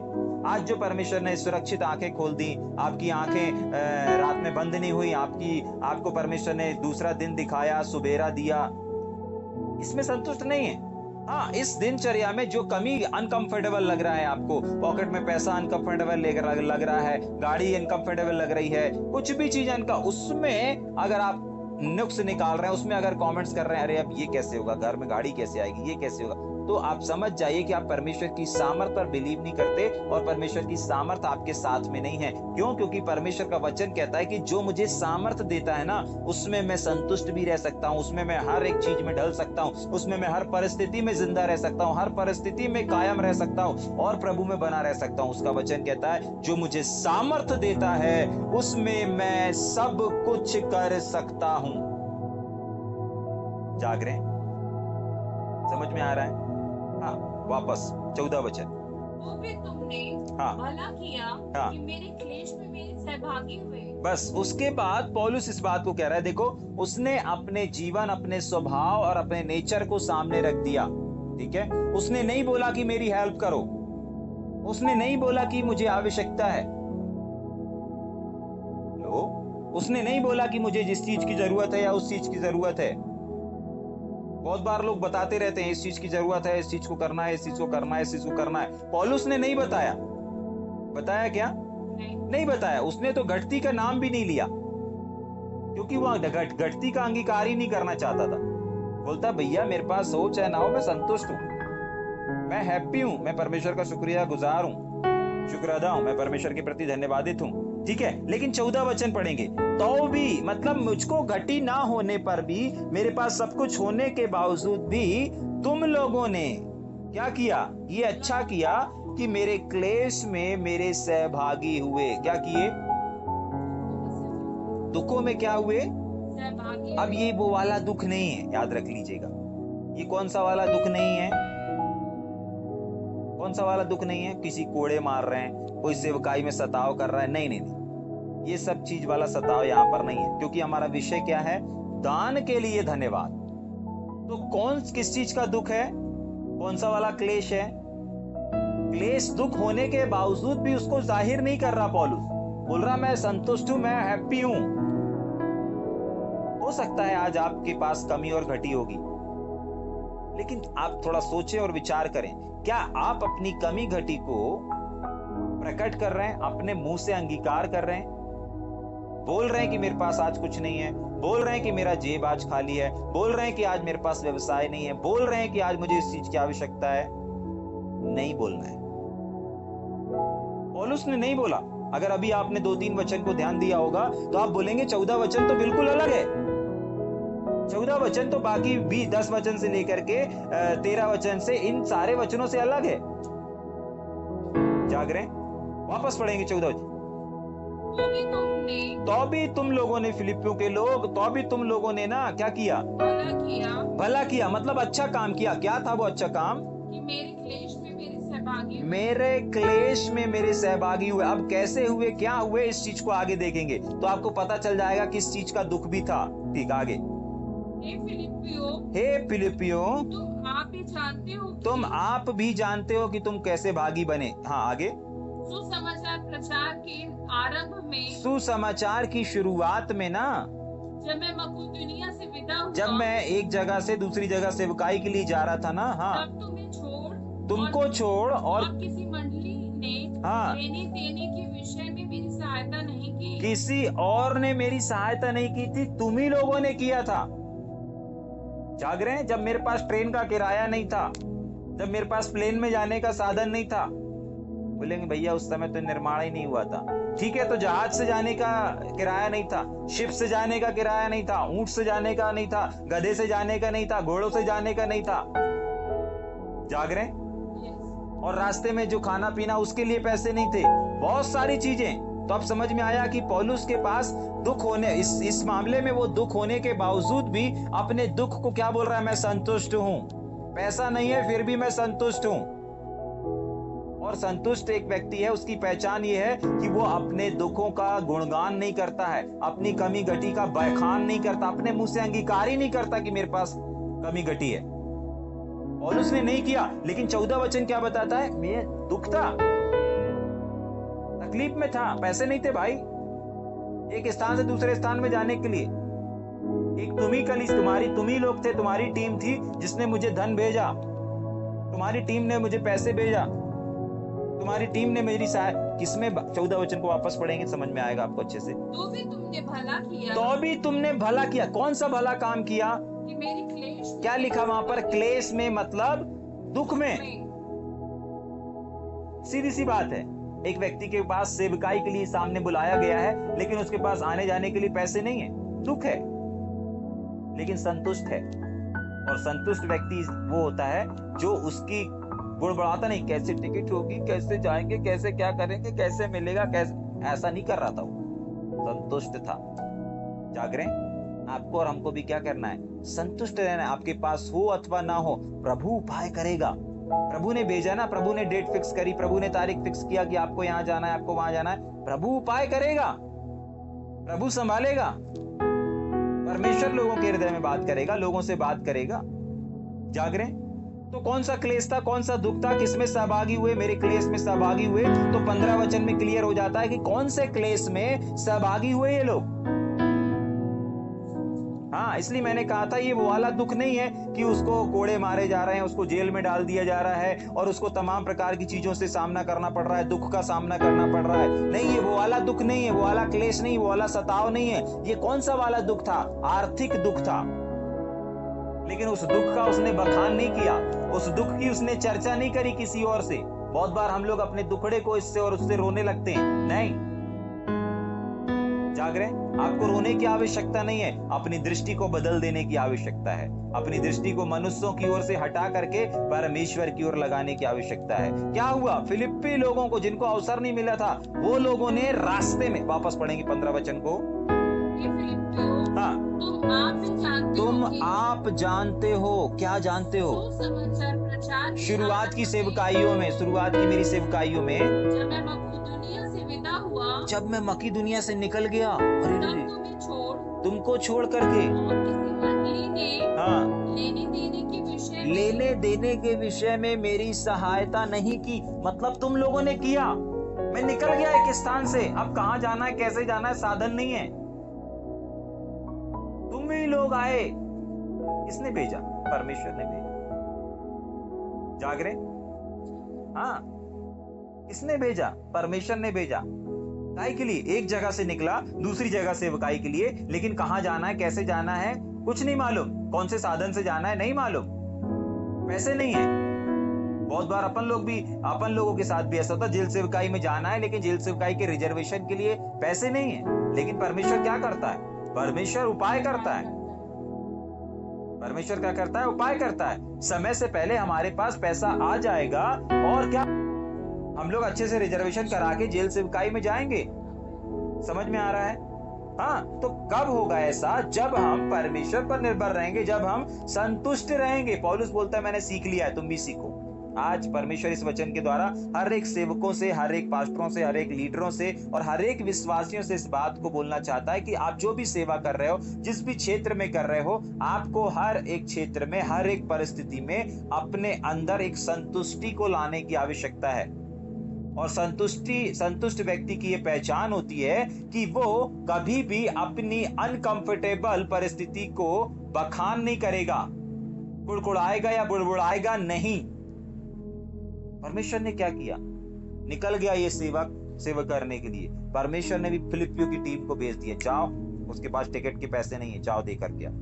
आज जो परमेश्वर ने सुरक्षित आंखें खोल दी, आपकी आंखें रात में बंद नहीं हुई, आपको परमेश्वर ने दूसरा दिन दिखाया, सुबेरा दिया, इसमें संतुष्ट नहीं है। हाँ, इस दिनचर्या में जो कमी अनकंफर्टेबल लग रहा है, आपको पॉकेट में पैसा अनकंफर्टेबल लग रहा है, गाड़ी अनकंफर्टेबल लग रही है, कुछ भी चीज उसमें अगर आप नुक्स निकाल रहे हैं, उसमें अगर कमेंट्स कर रहे हैं, अरे अब ये कैसे होगा, घर में गाड़ी कैसे आएगी, ये कैसे होगा, तो आप समझ जाइए कि आप परमेश्वर की सामर्थ पर बिलीव नहीं करते और परमेश्वर की सामर्थ आपके साथ में नहीं है। क्यों? क्योंकि परमेश्वर का वचन कहता है कि जो मुझे सामर्थ देता है ना, उसमें मैं संतुष्ट भी रह सकता हूं, उसमें मैं हर एक चीज में ढल सकता हूं, उसमें मैं हर परिस्थिति में जिंदा रह सकता हूं, हर परिस्थिति में कायम रह सकता हूं और प्रभु में बना रह सकता हूं। उसका वचन कहता है जो मुझे सामर्थ देता है उसमें मैं सब कुछ कर सकता हूं। जाग रहे हैं? समझ में आ रहा है? हाँ, वापस 14 वचन। वो भी तुमने भला किया कि मेरे क्लेश में मेरे सहभागी हुए। बस उसके बाद पौलुस इस बात को कह रहा है, देखो उसने अपने जीवन, अपने स्वभाव और अपने नेचर को सामने रख दिया। ठीक है? उसने नहीं बोला कि मेरी हेल्प करो, उसने नहीं बोला कि मुझे आवश्यकता है, उसने नहीं बोला कि मुझे जिस चीज की जरूरत है या उस चीज की जरूरत है। बहुत बार लोग बताते रहते हैं इस चीज की जरूरत है, इस चीज को करना है, इस चीज को करना है, इस चीज को करना है। पौलुस ने नहीं बताया। बताया क्या? नहीं बताया। उसने तो घटती का नाम भी नहीं लिया, क्योंकि वह घटती का अंगीकार ही नहीं करना चाहता था। बोलता भैया मेरे पास हो चाहे ना हो, मैं संतुष्ट हूं, मैं हैप्पी हूं, मैं परमेश्वर का शुक्रिया गुजार हूं, शुक्र अदा हूं, मैं परमेश्वर के प्रति धन्यवादित हूं। ठीक है? लेकिन 14 वचन पढ़ेंगे, तो भी मतलब मुझको घटी ना होने पर भी, मेरे पास सब कुछ होने के बावजूद भी तुम लोगों ने क्या किया? ये अच्छा किया कि मेरे क्लेश में मेरे सहभागी हुए। क्या किए? दुखों में क्या हुए? सहभागी। अब ये वो वाला दुख नहीं है, याद रख लीजिएगा। ये कौन सा वाला दुख नहीं है? कौन सा वाला दुख नहीं है? किसी कोड़े मार रहे हैं, कोई सेवकाई में सताव कर रहा है, नहीं नहीं नहीं, ये सब चीज वाला सताव यहाँ पर नहीं है, क्योंकि हमारा विषय क्या है? दान के लिए धन्यवाद। तो किस चीज का दुख है? कौन सा वाला क्लेश है? क्लेश दुख होने के बावजूद भी उसको जाहिर नहीं कर रहा पौलुस, बोल रहा मैं संतुष्ट हूं, मैं हैप्पी हूं। हो सकता है आज आपके पास कमी और घटी होगी, लेकिन आप थोड़ा सोचें और विचार करें, क्या आप अपनी कमी घटी को प्रकट कर रहे हैं, अपने मुंह से अंगीकार कर रहे हैं? बोल रहे हैं कि मेरे पास आज कुछ नहीं है, बोल रहे हैं कि मेरा जेब आज खाली है, बोल रहे हैं कि आज मेरे पास व्यवसाय नहीं है, बोल रहे हैं कि आज मुझे इस चीज की आवश्यकता है। नहीं बोलना है। पौलुस ने नहीं बोला। अगर अभी आपने 2-3 वचन को ध्यान दिया होगा तो आप बोलेंगे 14 वचन तो बिल्कुल अलग है। 14 वचन तो बाकी 10 वचन से लेकर के 13 वचन से, इन सारे वचनों से अलग है। जाग रहे हैं? वापस पढ़ेंगे 14 वचन। तो भी तुम लोगों ने, फिलिपियों के लोग, तो भी तुम लोगों ने ना क्या किया? भला किया मतलब अच्छा काम किया। क्या था वो अच्छा काम? कि मेरे क्लेश में मेरे सहभागी, मेरे क्लेश में मेरे सहभागी हुए। अब कैसे हुए, क्या हुए, इस चीज को आगे देखेंगे तो आपको पता चल जाएगा किस चीज का दुख भी था। ठीक, आगे। हे फिलिपियों, तुम आप भी जानते हो कि तुम कैसे भागी बने। हाँ, आगे। सुसमाचार प्रचार के आरंभ में, सुसमाचार की शुरुआत में ना, जब मैं मकदूनिया से विदा हुआ, जब मैं एक जगह से दूसरी जगह सेवकाई के लिए जा रहा था ना, हाँ, तब तुमको छोड़ और किसी मंडली ने हाँ, लेने देने के विषय में मेरी सहायता नहीं की। किसी और ने मेरी सहायता नहीं की थी, तुम ही लोगों ने किया था। जाग रहे हैं? जब मेरे पास ट्रेन का किराया नहीं था, जब मेरे पास प्लेन में जाने का साधन नहीं था, बोलेंगे भैया उस समय तो निर्माण ही नहीं हुआ था। ठीक है, तो जहाज से जाने का किराया नहीं था, शिप से जाने का किराया नहीं था, ऊंट से जाने का नहीं था, गधे से जाने का नहीं था, घोड़ों से जाने का नहीं था। जाग रहे हैं? और रास्ते में जो खाना पीना उसके लिए पैसे नहीं थे, बहुत सारी चीजें। तो अब समझ में आया कि पौलुस के पास दुख होने, इस मामले में वो दुख होने के बावजूद भी अपने दुख को क्या बोल रहा है? मैं संतुष्ट हूं। पैसा नहीं है फिर भी मैं संतुष्ट हूं। और संतुष्ट एक व्यक्ति है, उसकी पहचान ये है कि वो अपने दुखों का गुणगान नहीं करता है, अपनी कमी घटी का बखान नहीं करता, अपने मुंह से अंगीकार ही नहीं करता कि मेरे पास कमी घटी है। पौलुस ने नहीं किया, लेकिन 14 वचन क्या बताता है? मैं दुख था, तकलीफ में था, पैसे नहीं थे भाई एक स्थान से दूसरे स्थान में जाने के लिए। एक तुम ही लोग थे, तुम्हारी टीम थी जिसने मुझे धन भेजा, तुम्हारी टीम ने मुझे पैसे भेजा, तुम्हारी टीम ने मेरी किसमें? 14 वचन को वापस पढ़ेंगे, समझ में आएगा आपको अच्छे से। तो भी तुमने भला किया। तो भी तुमने भला किया। कौन सा भला काम किया? कि मेरी क्लेश, क्या लिखा वहां पर? क्लेश में मतलब दुख में। सीधी सी बात है, एक व्यक्ति के पास सेवकाई के लिए सामने बुलाया गया है, लेकिन उसके पास आने जाने के लिए पैसे नहीं है, दुख है, लेकिन संतुष्ट है। और संतुष्ट व्यक्ति वो होता है जो उसकी गुण बढ़ाता नहीं, कैसे टिकट होगी, कैसे जाएंगे, कैसे क्या करेंगे, कैसे मिलेगा, कैसे, ऐसा नहीं कर रहा था वो, संतुष्ट था। जाग रहे हैं? आपको और हमको भी क्या करना है? संतुष्ट रहना है। आपके पास हो अथवा ना हो, प्रभु उपाय करेगा। प्रभु ने भेजा ना, प्रभु ने डेट फिक्स करी, प्रभु ने तारीख फिक्स किया कि आपको यहाँ जाना है, आपको वहां जाना है, प्रभु उपाय करेगा, प्रभु संभालेगा। परमेश्वर लोगों के हृदय में बात करेगा, लोगों से बात करेगा। जाग रहे हैं? तो कौन सा क्लेश था, कौन सा दुख था, किसमें सहभागी हुए? मेरे क्लेश में सहभागी हुए। तो 15 वचन में क्लियर हो जाता है कि कौन से क्लेश में सहभागी हुए ये लोग। हाँ, इसलिए मैंने कहा था ये वो वाला दुख नहीं है कि उसको कोड़े मारे जा रहे हैं, उसको जेल में डाल दिया जा रहा है और उसको तमाम प्रकार की चीजों से सामना करना पड़ रहा है, दुख का सामना करना पड़ रहा है। नहीं, ये वो वाला दुख नहीं है, वो वाला क्लेश नहीं, वो वाला सताव नहीं है। ये कौन सा वाला दुख था? आर्थिक दुख था। लेकिन उस दुख का उसने बखान नहीं किया, उस दुख की उसने चर्चा नहीं करी किसी और से। बहुत बार हम लोग अपने दुखड़े को इससे और उससे रोने लगते हैं। नहीं, जाग रहे हैं? आपको रोने की आवश्यकता नहीं है, अपनी दृष्टि को बदल देने की आवश्यकता है। अपनी दृष्टि को मनुष्यों की ओर से हटा करके परमेश्वर की ओर लगाने की आवश्यकता है। क्या हुआ? फिलिप्पी लोगों को, जिनको अवसर नहीं मिला था, वो लोगों ने रास्ते में, वापस पढ़ेंगे 15 वचन को। हाँ, तुम आप जानते हो। क्या जानते हो? शुरुआत की सेवकाइयों में, शुरुआत की मेरी सेवकाइयों में, जब मैं मकीदुनिया से निकल गया, तुमको छोड़ करके, हाँ, लेने देने के विषय में मेरी सहायता नहीं की। मतलब तुम लोगों ने किया, मैं निकल गया एक स्थान से, अब कहां जाना है, कैसे जाना है, साधन नहीं है, तुम ही लोग आए। किसने भेजा? परमेश्वर ने भेजा। जाग रहे? हाँ, किसने भेजा? परमेश्वर ने भेजा। काहे के लिए? एक जगह से निकला दूसरी जगह सेवकाई के लिए, लेकिन कहां जाना है, कैसे जाना है, कुछ नहीं मालूम। कौन से साधन से जाना है, नहीं मालूम। पैसे नहीं है, बहुत बार अपन लोगों के साथ भी ऐसा होता है, जेल सेवकाई में जाना है, लेकिन जेल सेवकाई के रिजर्वेशन के लिए पैसे नहीं है। लेकिन परमेश्वर क्या करता है? परमेश्वर उपाय करता है। परमेश्वर क्या करता है? उपाय करता है। समय से पहले हमारे पास पैसा आ जाएगा और क्या हम लोग अच्छे से रिजर्वेशन करा के जेल सेवकाई में जाएंगे। समझ में आ रहा है? हाँ, तो कब होगा ऐसा? जब हम परमेश्वर पर निर्भर रहेंगे, जब हम संतुष्ट रहेंगे। पौलुस बोलता है मैंने सीख लिया है, तुम भी सीखो। आज परमेश्वर इस वचन के द्वारा हर एक सेवकों से, हर एक पास्टरों से, हर एक लीडरों से और हर एक विश्वासियों से इस बात को बोलना चाहता है कि आप जो भी सेवा कर रहे हो, जिस भी क्षेत्र में कर रहे हो, आपको हर एक क्षेत्र में, हर एक परिस्थिति में अपने अंदर एक संतुष्टि को लाने की आवश्यकता है। और संतुष्ट व्यक्ति की यह पहचान होती है कि वो कभी भी अपनी अनकंफर्टेबल परिस्थिति को बखान नहीं करेगा, कुड़कुड़ाएगा या बुड़बुड़ाएगा नहीं। परमेश्वर ने क्या किया? निकल गया ये सेवा करने के लिए। परमेश्वर ने भी फिलिपियों की टीम को भेज दिया, जाओ, उसके पास टिकट के पैसे नहीं है, जाओ दे करके आओ।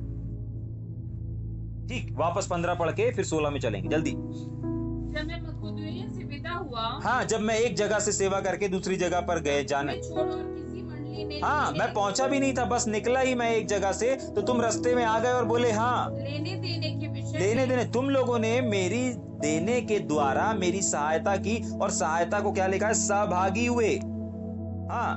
ठीक, वापस 15 पढ़ के फिर 16 में चलेंगे, जल्दी। जब मैं मकदूनिया से विदा हुआ, हाँ, जब मैं एक जगह से सेवा करके दूसरी जगह पर गए जाने, हाँ, मैं पहुंचा भी नहीं था, बस निकला ही मैं एक जगह से, तो तुम रास्ते में आ गए और बोले हाँ, लेने देने तुम लोगों ने मेरी देने के द्वारा मेरी सहायता की। और सहायता को क्या लिखा है? सहभागी हुए। हाँ,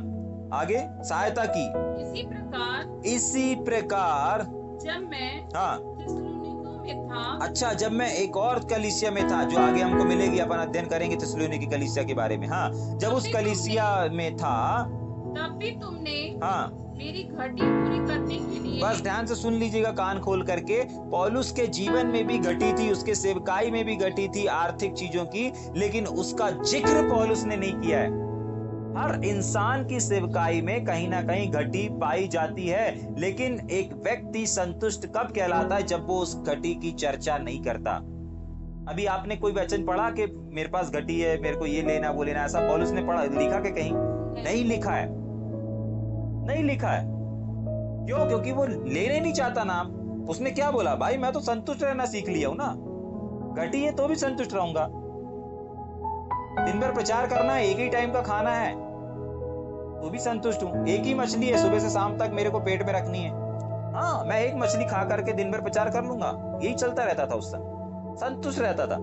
आगे सहायता की। इसी प्रकार जब मैं हाँ थिस्सलुनीके में था, अच्छा, जब मैं एक और कलीसिया में था, जो आगे हमको मिलेगी, अपन अध्ययन करेंगे थिस्सलुनीके की कलीसिया के बारे में। हाँ, जब उस कलीसिया में था, तब भी तुमने हाँ मेरी घटी पूरी करने के लिए, बस ध्यान से सुन लीजिएगा कान खोल करके। पौलुस के जीवन में भी घटी थी, उसके सेवकाई में भी घटी थी आर्थिक चीजों की, लेकिन उसका जिक्र पौलुस ने नहीं किया है। हर इंसान की सेवकाई में कहीं ना कहीं घटी पाई जाती है, लेकिन एक व्यक्ति संतुष्ट कब कहलाता है? जब वो उस घटी की चर्चा नहीं करता। अभी आपने कोई वचन पढ़ा कि मेरे पास घटी है, मेरे को ये लेना वो लेना, ऐसा पौलुस ने पढ़ा, लिखा कि कहीं? नहीं लिखा है, नहीं लिखा है। क्यों? क्योंकि वो लेने नहीं चाहता नाम। उसने क्या बोला? भाई मैं तो संतुष्ट रहना सीख लिया हूं ना, घटी है तो भी संतुष्ट रहूंगा। दिन भर प्रचार करना है, एक ही टाइम का खाना है तो भी संतुष्ट हूं। एक ही मछली है, सुबह से शाम तक मेरे को पेट में रखनी है, हाँ, मैं एक मछली खा करके दिन भर प्रचार कर लूंगा। यही चलता रहता था उस समय, संतुष्ट रहता था।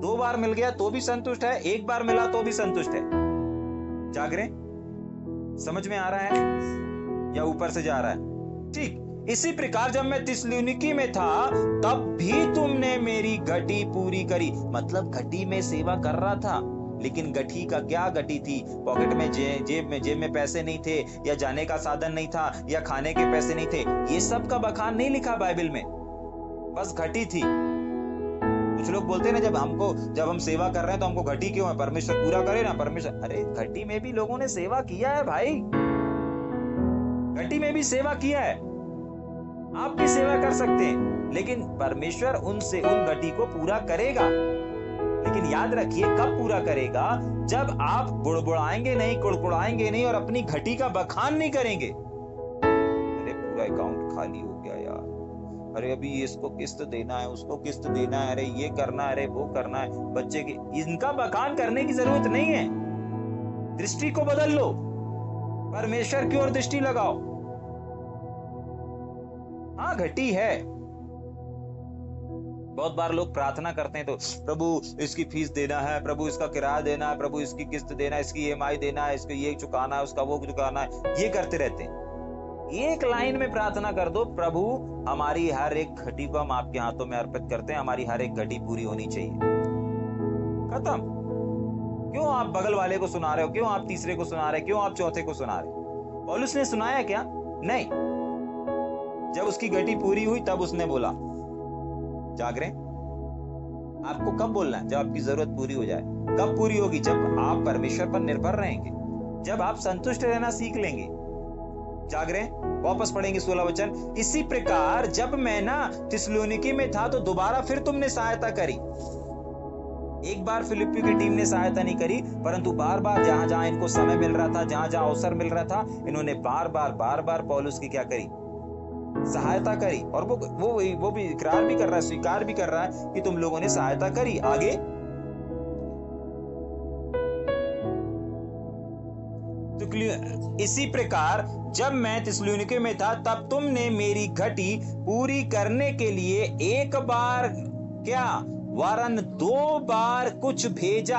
2 बार मिल गया तो भी संतुष्ट है, 1 बार मिला तो भी संतुष्ट है। जागरे? समझ में आ रहा है या ऊपर से जा रहा है? ठीक, इसी प्रकार जब मैं थिस्सलुनीके में था, तब भी तुमने मेरी घटी पूरी करी। मतलब घटी में सेवा कर रहा था, लेकिन घटी का क्या घटी थी? पॉकेट में, जेब में पैसे नहीं थे, या जाने का साधन नहीं था, या खाने के पैसे नहीं थे। ये सब का बखान नहीं लिखा बाइबल में, बस घटी थी। कुछ लोग बोलते हैं ना, जब हम सेवा कर रहे हैं तो हमको घटी क्यों है? परमेश्वर पूरा करे ना, परमेश्वर। अरे घटी में भी लोगों ने सेवा किया है भाई, घटी में भी सेवा किया है, आप भी सेवा कर सकते हैं, लेकिन परमेश्वर उन घटी को पूरा करेगा। लेकिन याद रखिए, कब पूरा करेगा? जब आप बुड़बुड़ाएंगे नहीं, कुड़कुड़ाएंगे नहीं और अपनी घटी का बखान नहीं करेंगे। अरे पूरा अकाउंट खाली हो गया यार, अरे अभी इसको किस्त देना है, उसको किस्त देना है, अरे ये करना है, अरे वो करना है, बच्चे की। इनका बखान करने की जरूरत नहीं है। दृष्टि को बदल लो, परमेश्वर की ओर दृष्टि लगाओ। हाँ, घटी है। बहुत बार लोग प्रार्थना करते हैं तो प्रभु इसकी फीस देना है, प्रभु इसका किराया देना है, प्रभु इसकी किस्त देना है, इसकी EMI देना है, इसको ये चुकाना है, उसका वो चुकाना है, ये करते रहते हैं। एक लाइन में प्रार्थना कर दो, प्रभु हमारी हर एक घटी को हम आपके हाथों में अर्पित करते हैं, हमारी हर एक घटी पूरी होनी चाहिए। खत्म। क्यों आप बगल वाले को सुना रहे हो? क्यों आप तीसरे को सुना रहे? क्यों आप चौथे को सुना रहे? पौलुस ने सुनाया क्या? नहीं। जब उसकी घटी पूरी हुई तब उसने बोला। जागरे? आपको कब बोलना है? जब आपकी जरूरत पूरी हो जाए। कब पूरी होगी? जब आप परमेश्वर पर निर्भर रहेंगे, जब आप संतुष्ट रहना सीख लेंगे। जागरे? वापस पढ़ेंगे 16 वचन। इसी प्रकार जब मैं ना थिस्सलुनीके में था, तो दोबारा फिर तुमने सहायता करी। एक बार फिलिप्पी की टीम ने सहायता नहीं करी, परंतु बार बार जहां जहां इनको समय मिल रहा था, जहां जहां अवसर मिल रहा था, इन्होंने बार बार पौलुस की क्या करी? सहायता करी, और वो भी इकरार भी कर रहा है, स्वीकार भी कर रहा है कि तुम लोगों ने सहायता करी। आगे, तो इसी प्रकार जब मैं थिस्सलुनीके में था तब तुमने मेरी घटी पूरी करने के लिए एक बार क्या वरन 2 बार कुछ भेजा।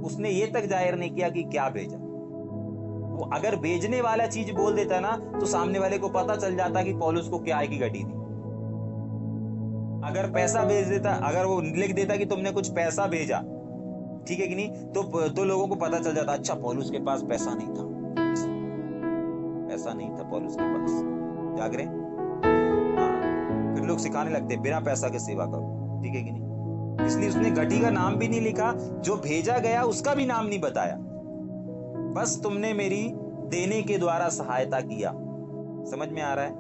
उसने ये तक जाहिर नहीं किया कि क्या भेजा। वो अगर भेजने वाला चीज बोल देता ना तो सामने वाले को पता चल जाता कि पौलुस को क्या की घटी थी। अगर पैसा भेज देता, अगर वो लिख देता कि तुमने कुछ पैसा भेजा, ठीक है कि नहीं, तो लोगों को पता चल जाता, अच्छा पौलुस के पास पैसा नहीं था, पैसा नहीं था पौलुस के पास। जाग रहे? हाँ, फिर लोग सिखाने लगते बिना पैसा के सेवा करो, ठीक है कि नहीं। इसलिए उसने घटी का नाम भी नहीं लिखा, जो भेजा गया उसका भी नाम नहीं बताया, बस तुमने मेरी देने के द्वारा सहायता किया। समझ में आ रहा है?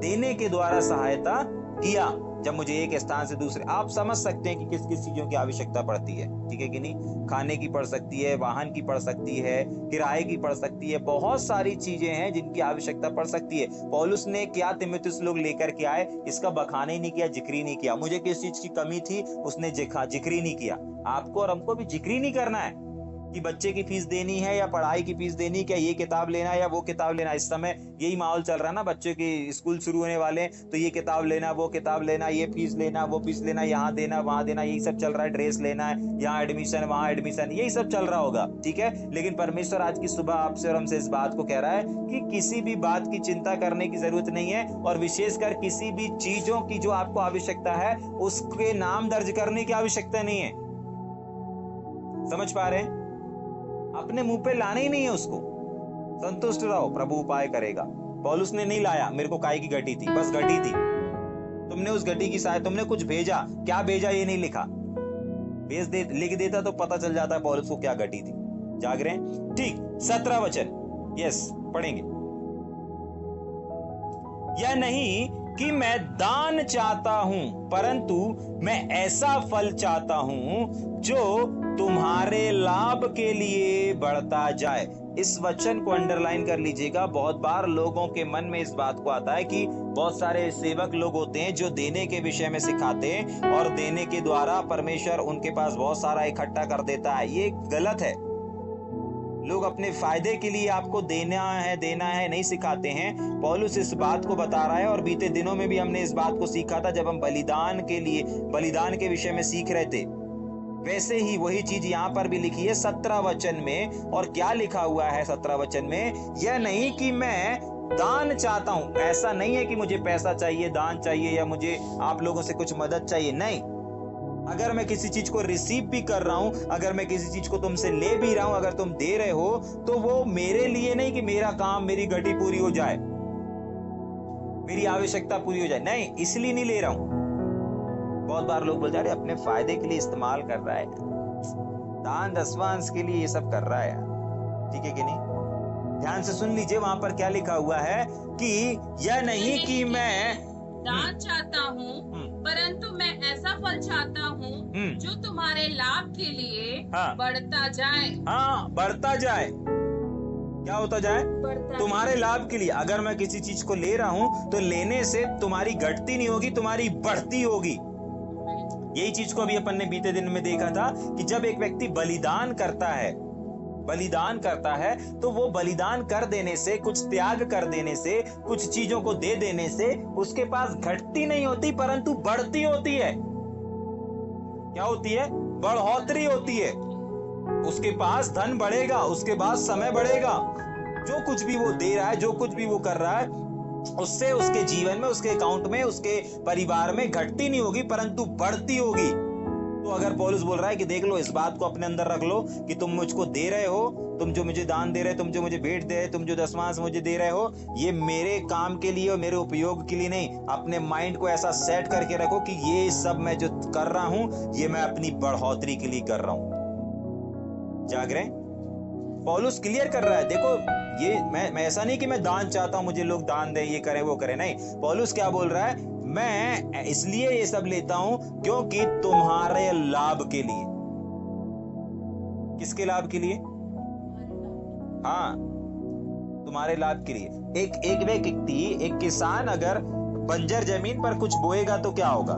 देने के द्वारा सहायता किया। जब मुझे एक स्थान से दूसरे, आप समझ सकते हैं कि किस किस चीजों की आवश्यकता पड़ती है, ठीक है कि नहीं। खाने की पड़ सकती है, वाहन की पड़ सकती है, किराए की पड़ सकती है, बहुत सारी चीजें हैं जिनकी आवश्यकता पड़ सकती है। पौलुस ने क्या तीमुथियुस लोग लेकर के आए, इसका बखाना ही नहीं किया, जिक्री नहीं किया। मुझे किस चीज की कमी थी उसने जिक्री नहीं किया। आपको और हमको भी जिक्री नहीं करना है कि बच्चे की फीस देनी है या पढ़ाई की फीस देनी, क्या ये किताब लेना है या वो किताब लेना। इस समय यही माहौल चल रहा है ना, बच्चों की स्कूल शुरू होने वाले, तो ये किताब लेना, वो किताब लेना, ये फीस लेना, वो फीस लेना, यहाँ देना, वहां देना, यही सब चल रहा है। ड्रेस लेना है, यहाँ एडमिशन, वहां एडमिशन, यही सब चल रहा होगा, ठीक है। लेकिन परमेश्वर आज की सुबह आपसे और हमसे इस बात को कह रहा है कि किसी भी बात की चिंता करने की जरूरत नहीं है, और विशेषकर किसी भी चीजों की जो आपको आवश्यकता है उसके नाम दर्ज करने की आवश्यकता नहीं है। समझ पा रहे हैं? अपने मुंह पे लाना ही नहीं है उसको। संतुष्ट रहो, प्रभु उपाय करेगा। पौलुस ने नहीं लाया, मेरे को काय की घटी थी, बस घटी थी। तुमने उस घटी की सहायता, तुमने कुछ भेजा, क्या भेजा ये नहीं लिखा। लिख देता तो पता चल जाता है पौलुस को क्या घटी थी। जाग रहे हैं? ठीक। 17 वचन, यस पढ़ेंगे। यह नहीं कि मैं दान चाहता हूं, परंतु मैं ऐसा फल चाहता हूं जो तुम्हारे लाभ के लिए बढ़ता जाए। इस वचन को अंडरलाइन कर लीजिएगा। बहुत बार लोगों के मन में इस बात को आता है कि बहुत सारे सेवक लोग होते हैं जो देने के विषय में सिखाते हैं, और देने के द्वारा परमेश्वर उनके पास बहुत सारा इकट्ठा कर देता है। ये गलत है। लोग अपने फायदे के लिए आपको देना है नहीं सिखाते हैं। पौलुस इस बात को बता रहा है, और बीते दिनों में भी हमने इस बात को सीखा था जब हम बलिदान के विषय में सीख रहे थे। वैसे ही वही चीज यहाँ पर भी लिखी है 17 वचन में। और क्या लिखा हुआ है 17 वचन में? यह नहीं कि मैं दान चाहता हूं, ऐसा नहीं है कि मुझे पैसा चाहिए, दान चाहिए, या मुझे आप लोगों से कुछ मदद चाहिए, नहीं। अगर मैं किसी चीज को रिसीव भी कर रहा हूं, अगर मैं किसी चीज को तुमसे ले भी रहा हूं, अगर तुम दे रहे हो, तो वो मेरे लिए नहीं कि मेरा काम, मेरी घटी पूरी हो जाए, मेरी आवश्यकता पूरी हो जाए, नहीं, इसलिए नहीं ले रहा हूं। बहुत बार लोग बोल जा रहे अपने फायदे के लिए इस्तेमाल कर रहा है, दान दसवांश के लिए ये सब कर रहा है, ठीक है कि नहीं। ध्यान से सुन लीजिए, वहां पर क्या लिखा हुआ है कि यह नहीं कि मैं दान चाहता हूँ, परंतु मैं ऐसा फल चाहता हूँ जो तुम्हारे लाभ के लिए बढ़ता जाए। हाँ, बढ़ता जाए। क्या होता जाए? तुम्हारे लाभ के लिए। अगर मैं किसी चीज को ले रहा हूं तो लेने से तुम्हारी घटती नहीं होगी, तुम्हारी बढ़ती होगी। यही चीज को अभी अपन ने बीते दिन में देखा था कि जब एक व्यक्ति बलिदान करता है तो वो बलिदान कर देने से, कुछ त्याग कर देने से, कुछ चीजों को दे देने से उसके पास घटती नहीं होती परंतु बढ़ती होती है। क्या होती है? बढ़ोतरी होती है। उसके पास धन बढ़ेगा, उसके पास समय बढ़ेगा। जो कुछ भी वो दे रहा है, जो कुछ भी वो कर रहा है, उससे उसके जीवन में, उसके अकाउंट में, उसके परिवार में घटती नहीं होगी परंतु बढ़ती होगी। तो अगर पौलुस बोल रहा है कि देख लो, इस बात को अपने अंदर रख लो कि तुम मुझको दे रहे हो, तुम जो मुझे दान दे रहे हो, तुम जो मुझे भेंट दे रहे हो, तुम जो दसवांश मुझे दे रहे हो, ये मेरे काम के लिए और मेरे उपयोग के लिए नहीं। अपने माइंड को ऐसा सेट करके रखो कि ये सब मैं जो कर रहा हूं, ये मैं अपनी बढ़ोतरी के लिए कर रहा हूं। जाग रहे? पौलुस क्लियर कर रहा है, देखो ये मैं ऐसा नहीं कि मैं दान चाहता हूं, मुझे लोग दान दें, ये करें, वो करें, नहीं। पौलुस क्या बोल रहा है? मैं इसलिए ये सब लेता हूं क्योंकि तुम्हारे लाभ के लिए। किसके लाभ के लिए? हाँ, तुम्हारे लाभ के लिए। एक व्यक्ति, एक किसान अगर बंजर जमीन पर कुछ बोएगा तो क्या होगा?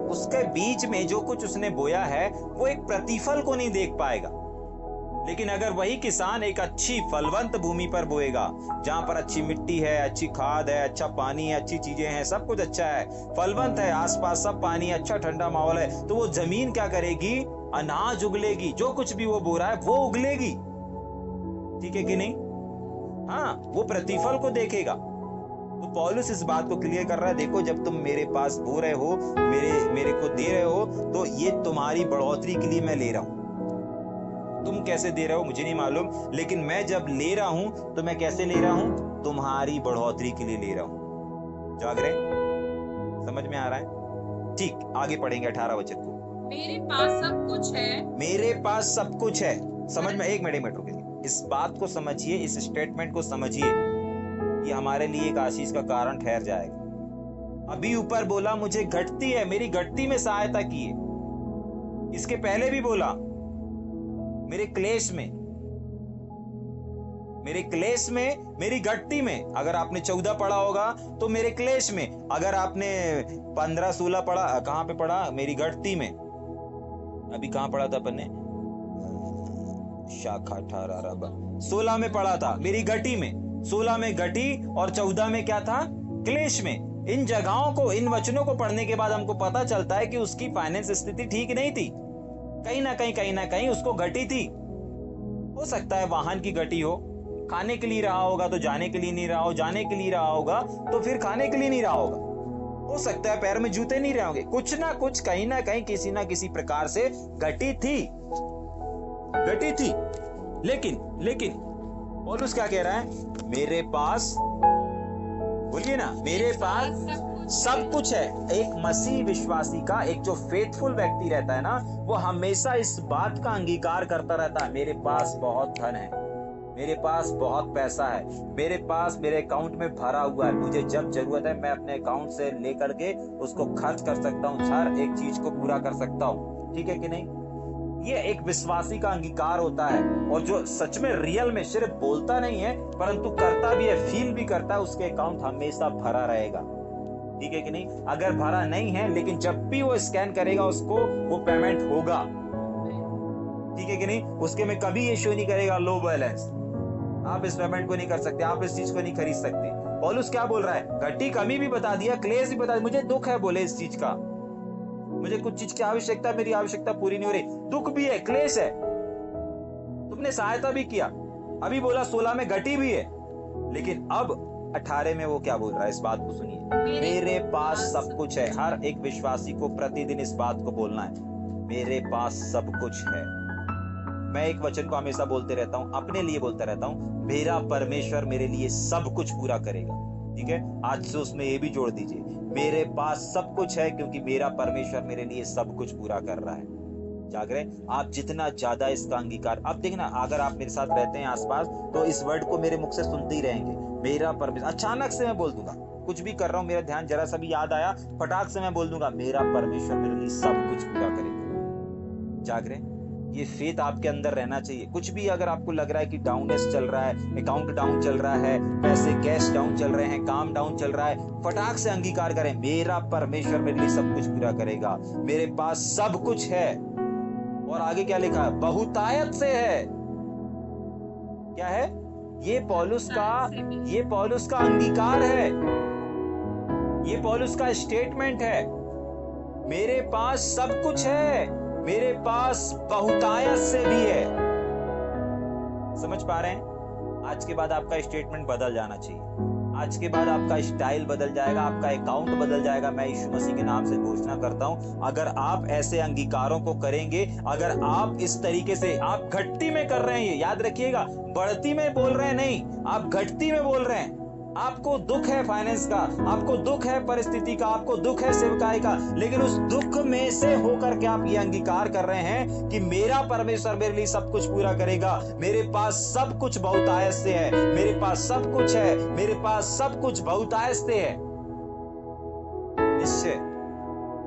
उसके बीच में जो कुछ उसने बोया है वो एक प्रतिफल को नहीं देख पाएगा। लेकिन अगर वही किसान एक अच्छी फलवंत भूमि पर बोएगा, जहां पर अच्छी मिट्टी है, अच्छी खाद है, अच्छा पानी है, अच्छी चीजें हैं, सब कुछ अच्छा है, फलवंत है, आसपास सब पानी, अच्छा ठंडा माहौल है, तो वो जमीन क्या करेगी? अनाज उगलेगी, जो कुछ भी वो बो रहा है वो उगलेगी। ठीक है कि नहीं? हाँ, वो प्रतिफल को देखेगा। तो पौलुस इस बात को क्लियर कर रहा है, देखो जब तुम मेरे पास बो रहे हो, मेरे को दे रहे हो, तो ये तुम्हारी बढ़ोतरी के लिए मैं ले रहा हूं। तुम कैसे दे रहे हो मुझे नहीं मालूम, लेकिन मैं जब ले रहा हूं तो मैं कैसे ले रहा हूं? तुम्हारी बढ़ोतरी के लिए ले रहा हूं। जाग रहे? समझ में आ रहा है? ठीक, आगे पढ़ेंगे 18 वचन को। मेरे पास सब कुछ है, मेरे पास सब कुछ है। समझ में? एक मिनट रुकिए, इस बात को समझिए, इस स्टेटमेंट को समझिए, ये हमारे लिए एक आशीष का कारण ठहर जाएगा। अभी ऊपर बोला मुझे घटती है, मेरी घटती में सहायता की है। इसके पहले भी बोला मेरे क्लेश में, मेरी घटती में। अगर आपने 14 पढ़ा होगा तो मेरे क्लेश में, अगर आपने 15-16 पढ़ा, कहां पे पढ़ा? मेरी घटती में। अभी कहां पढ़ा था अपन ने? शाखा 18 16 में पढ़ा था, मेरी घटी में। 16 में घटी और 14 में क्या था? क्लेश में। इन जगहों को, इन वचनों को पढ़ने के बाद हमको पता चलता है कि उसकी फाइनेंस स्थिति ठीक नहीं थी। कहीं ना कहीं उसको घटी थी। हो सकता है वाहन की घटी हो, खाने के लिए रहा होगा तो जाने के लिए नहीं रहा हो, जाने के लिए रहा होगा तो फिर खाने के लिए नहीं रहा होगा। हो सकता है पैर में जूते नहीं रहे होंगे, कुछ ना कुछ कहीं ना कहीं किसी ना किसी प्रकार से घटी थी। लेकिन पौलुस क्या कह रहा है? मेरे पास, बोलिए ना, मेरे पास सब कुछ है। एक मसीह विश्वासी का, एक जो फेथफुल व्यक्ति रहता है ना, वो हमेशा इस बात का अंगीकार करता रहता है, मेरे पास बहुत धन है, मेरे पास बहुत पैसा है, मेरे पास मेरे अकाउंट में भरा हुआ है, मुझे जब जरूरत है मैं अपने अकाउंट से लेकर के उसको खर्च कर सकता हूँ, हर एक चीज को पूरा कर सकता हूँ। ठीक है कि नहीं? ये एक विश्वासी का अंगीकार होता है, और जो सच में रियल में सिर्फ बोलता नहीं है परंतु करता भी है, फील भी करता है, उसके अकाउंट हमेशा भरा रहेगा। ठीक है कि नहीं? अगर भरा नहीं है लेकिन जब भी वो स्कैन करेगा उसको वो पेमेंट होगा। ठीक है कि नहीं? उसके में कभी ये शो नहीं करेगा लो बैलेंस, आप इस पेमेंट को नहीं कर सकते, आप इस चीज को नहीं खरीद सकते। पौलुस क्या बोल रहा है? घटी कमी भी बता दिया, क्लेश भी बता दिया, मुझे दुख है बोले इस चीज का, मुझे कुछ चीज की आवश्यकता, मेरी आवश्यकता पूरी नहीं हो रही, दुख भी है, क्लेश है, तुमने सहायता भी किया। अभी बोला 16 में घटी भी है, लेकिन अब 18 में वो क्या बोल रहा है? इस बात को सुनिए, मेरे पास सब कुछ है। हर एक विश्वासी को प्रतिदिन इस बात को बोलना है, मेरे पास सब कुछ है। मैं एक वचन को हमेशा बोलते रहता हूं, अपने लिए बोलता रहता हूं, मेरा परमेश्वर मेरे लिए सब कुछ पूरा करेगा। ठीक है? आज से उसमें ये भी जोड़ दीजिए, मेरे पास सब कुछ है क्योंकि मेरा परमेश्वर मेरे लिए सब कुछ पूरा कर रहा है। जाग रहे? आप जितना ज्यादा इसका अंगीकार, अब देखना, अगर आप मेरे साथ रहते हैं आसपास तो इस वर्ड को मेरे मुख से सुनते ही रहेंगे, मेरा परमेश्वर। अचानक से मैं बोल दूंगा, कुछ भी कर रहा हूं, मेरा ध्यान जरा सा भी याद आया, फटाक से मैं बोल दूंगा, मेरा परमेश्वर मेरे लिए सब कुछ पूरा करेगा। जाग रहे? ये फेथ आपके अंदर रहना चाहिए। कुछ भी अगर आपको लग रहा है कि डाउननेस चल रहा है, अकाउंट डाउन चल रहा है, पैसे कैश डाउन चल रहे हैं, काम डाउन चल रहा है, फटाक से अंगीकार करें, मेरा परमेश्वर मेरे लिए सब कुछ पूरा करेगा, मेरे पास सब कुछ है। और आगे क्या लिखा है? बहुतायत से है। क्या है? ये पौलुस का अंगीकार है, ये पौलुस का स्टेटमेंट है, मेरे पास सब कुछ है, मेरे पास बहुतायत से भी है। समझ पा रहे हैं? आज के बाद आपका स्टेटमेंट बदल जाना चाहिए, आज के बाद आपका स्टाइल बदल जाएगा, आपका अकाउंट बदल जाएगा। मैं यीशु मसीह के नाम से घोषणा करता हूं, अगर आप ऐसे अंगीकारों को करेंगे, अगर आप इस तरीके से, आप घटती में कर रहे हैं, ये याद रखिएगा, बढ़ती में बोल रहे हैं नहीं, आप घटती में बोल रहे हैं। आपको दुख है फाइनेंस का, आपको दुख है परिस्थिति का, आपको दुख है सेवकाई का, लेकिन उस दुख में से होकर के आप ये अंगीकार कर रहे हैं कि मेरा परमेश्वर मेरे लिए सब कुछ पूरा करेगा, मेरे पास सब कुछ बहुतायत से है, मेरे पास सब कुछ है, मेरे पास सब कुछ बहुतायत से है। निश्चय,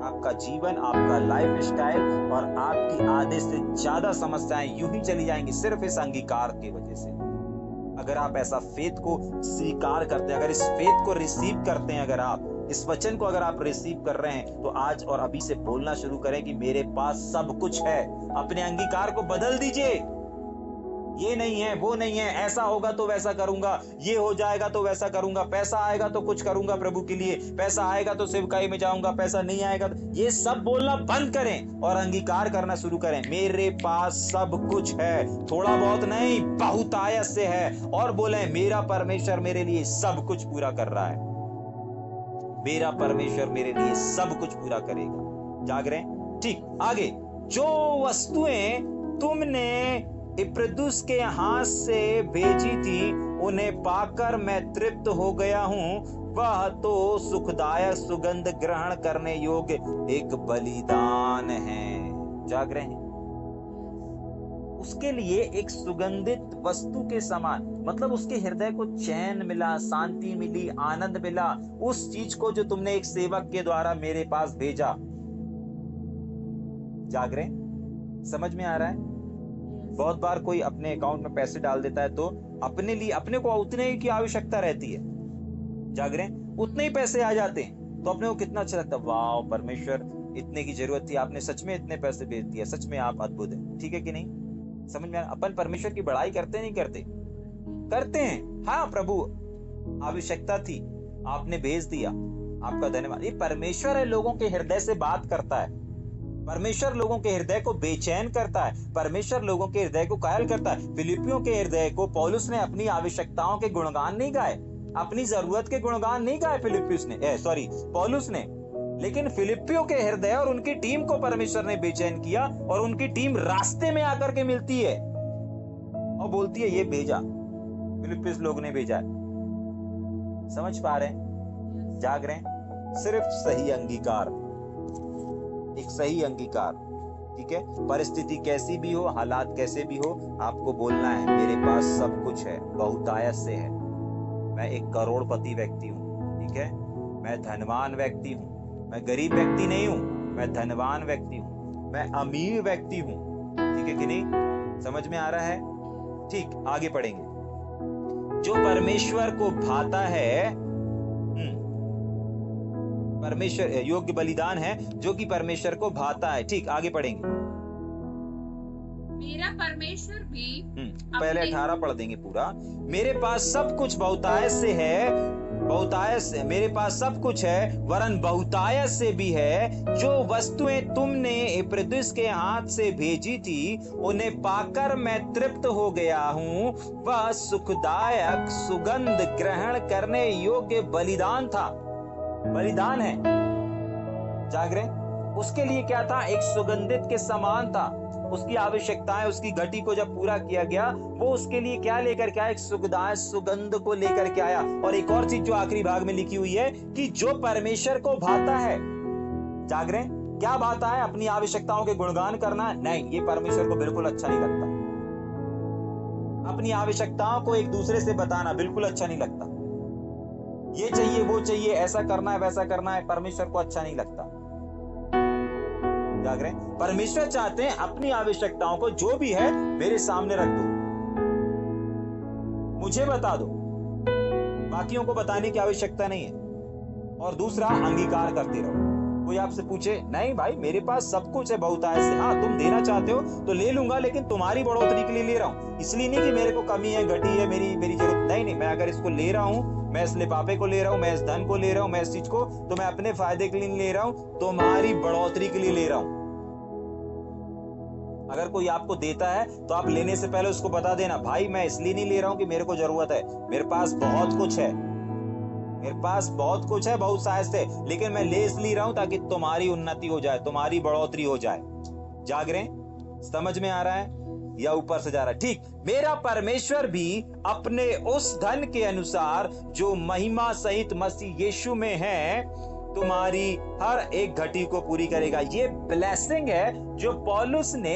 आपका जीवन, आपका लाइफ स्टाइल और आपकी आधे से ज्यादा समस्याएं यूं ही चली जाएंगी सिर्फ इस अंगीकार की वजह से। अगर आप ऐसा फेथ को स्वीकार करते हैं, अगर इस फेथ को रिसीव करते हैं, अगर आप इस वचन को अगर आप रिसीव कर रहे हैं, तो आज और अभी से बोलना शुरू करें कि मेरे पास सब कुछ है। अपने अंगीकार को बदल दीजिए। ये नहीं है, वो नहीं है, ऐसा होगा तो वैसा करूंगा, ये हो जाएगा तो वैसा करूंगा, पैसा आएगा तो कुछ करूंगा प्रभु के लिए, पैसा आएगा तो सेवकाई में जाऊंगा, पैसा नहीं आएगा तो, ये सब बोलना बंद करें और अंगीकार करना शुरू करें। मेरे पास सब कुछ है, थोड़ा बहुत नहीं, बहुतायत से है। और बोले मेरा परमेश्वर मेरे लिए सब कुछ पूरा कर रहा है, मेरा परमेश्वर मेरे लिए सब कुछ पूरा करेगा। जाग रहे हैं? ठीक, आगे। जो वस्तुएं तुमने इपैफ्रादितुस के हाथ से भेजी थी, उन्हें पाकर मैं तृप्त हो गया हूं। वह तो सुखदायक सुगंध ग्रहण करने योग्य एक बलिदान है। जाग रहे हैं? उसके लिए एक सुगंधित वस्तु के समान, मतलब उसके हृदय को चैन मिला, शांति मिली, आनंद मिला उस चीज को जो तुमने एक सेवक के द्वारा मेरे पास भेजा। जाग रहे हैं? समझ में आ रहा है? बहुत बार कोई अपने अकाउंट में पैसे डाल देता है तो अपने लिए, अपने को उतने ही की आवश्यकता रहती है। जाग रहे हैं? उतने ही पैसे आ जाते हैं तो अपने को कितना अच्छा लगता है, वाह परमेश्वर इतने की जरूरत थी, आपने सच में इतने पैसे भेज दिया, सच में आप अद्भुत हैं। ठीक है कि नहीं? समझ में? अपन परमेश्वर की बड़ाई करते नहीं करते? करते हैं। हाँ प्रभु आवश्यकता थी, आपने भेज दिया, आपका धन्यवाद। ये परमेश्वर है, लोगों के हृदय से बात करता है। परमेश्वर लोगों के हृदय को बेचैन करता है, परमेश्वर लोगों के हृदय को कायल करता है। फिलिपियों के हृदय को पौलुस ने अपनी आवश्यकताओं के गुणगान नहीं गाए, अपनी जरूरत के गुणगान नहीं गाए पौलुस ने, लेकिन फिलिपियों के हृदय और उनकी टीम को परमेश्वर ने बेचैन किया और उनकी टीम रास्ते में आकर के मिलती है और बोलती है ये भेजा, फिलिपियंस लोग ने भेजा है। समझ पा रहे हैं? जाग रहे हैं? सिर्फ सही अंगीकार, एक सही अंगीकार। ठीक है? परिस्थिति कैसी भी हो, हालात कैसे भी हो, आपको बोलना है मेरे पास सब कुछ है, बहुतायत से है। मैं एक करोड़पति व्यक्ति हूँ। ठीक है? मैं धनवान व्यक्ति हूँ, मैं गरीब व्यक्ति नहीं हूँ, मैं धनवान व्यक्ति हूँ, मैं अमीर व्यक्ति हूँ। ठीक है कि नहीं? समझ में आ रहा है? ठीक, आगे पढ़ेंगे। जो परमेश्वर को भाता है, परमेश्वर योग्य बलिदान है जो कि परमेश्वर को भाता है। ठीक, आगे पढ़ेंगे। मेरा परमेश्वर भी पहले 18 पढ़ देंगे पूरा। मेरे पास सब कुछ बहुतायत से है, बहुतायत से मेरे पास सब कुछ है, वरन बहुतायत से भी है। जो वस्तुएं तुमने इपैफ्रादितुस के हाथ से भेजी थी, उन्हें पाकर मैं तृप्त हो गया हूँ। वह सुखदायक सुगंध ग्रहण करने योग्य बलिदान था। बलिदान है। जाग रहे? उसके लिए क्या था? एक सुगंधित के समान था। उसकी आवश्यकताएं, उसकी घटी को जब पूरा किया गया, वो उसके लिए क्या लेकर के आया? एक सुखदायक सुगंध को लेकर के आया। और एक और चीज जो आखिरी भाग में लिखी हुई है कि जो परमेश्वर को भाता है। जाग रहे? क्या भाता है? अपनी आवश्यकताओं के गुणगान करना? नहीं, ये परमेश्वर को बिल्कुल अच्छा नहीं लगता। अपनी आवश्यकताओं को एक दूसरे से बताना बिल्कुल अच्छा नहीं लगता। ये चाहिए, वो चाहिए, ऐसा करना है, वैसा करना है, परमेश्वर को अच्छा नहीं लगता। जाग रहे? परमेश्वर चाहते हैं अपनी आवश्यकताओं को जो भी है मेरे सामने रख दो, मुझे बता दो, बाकियों को बताने की आवश्यकता नहीं है। और दूसरा, अंगीकार करते रहो। कोई आपसे पूछे, नहीं भाई मेरे पास सब कुछ है बहुतायत से, हाँ तुम देना चाहते हो तो ले लूंगा, लेकिन तुम्हारी बढ़ोतरी के लिए ले रहा हूं, इसलिए नहीं कि मेरे को कमी है, घटी है, मेरी जरूरत नहीं। मैं अगर इसको ले रहा हूं, मैं इस लिफाफे को ले रहा हूं, मैं इस धन को ले रहा हूं, मैं इस चीज को, तो मैं अपने फायदे के लिए नहीं ले रहा हूं, तुम्हारी बढ़ोतरी के लिए ले रहा हूं। अगर कोई आपको देता है तो आप लेने से पहले उसको बता देना, भाई मैं इसलिए नहीं ले रहा हूं कि मेरे को जरूरत है, मेरे पास बहुत कुछ है, मेरे पास बहुत कुछ है, बहुत शायद से, लेकिन मैं ले इसलिए रहा हूं ताकि तुम्हारी उन्नति हो जाए, तुम्हारी बढ़ोतरी हो जाए। जाग रहे? समझ में आ रहा है या ऊपर से जा रहा है? ठीक, मेरा परमेश्वर भी अपने उस धन के अनुसार जो महिमा सहित मसीह यीशु में है, तुम्हारी हर एक घटी को पूरी करेगा। ये ब्लेसिंग है जो पौलुस ने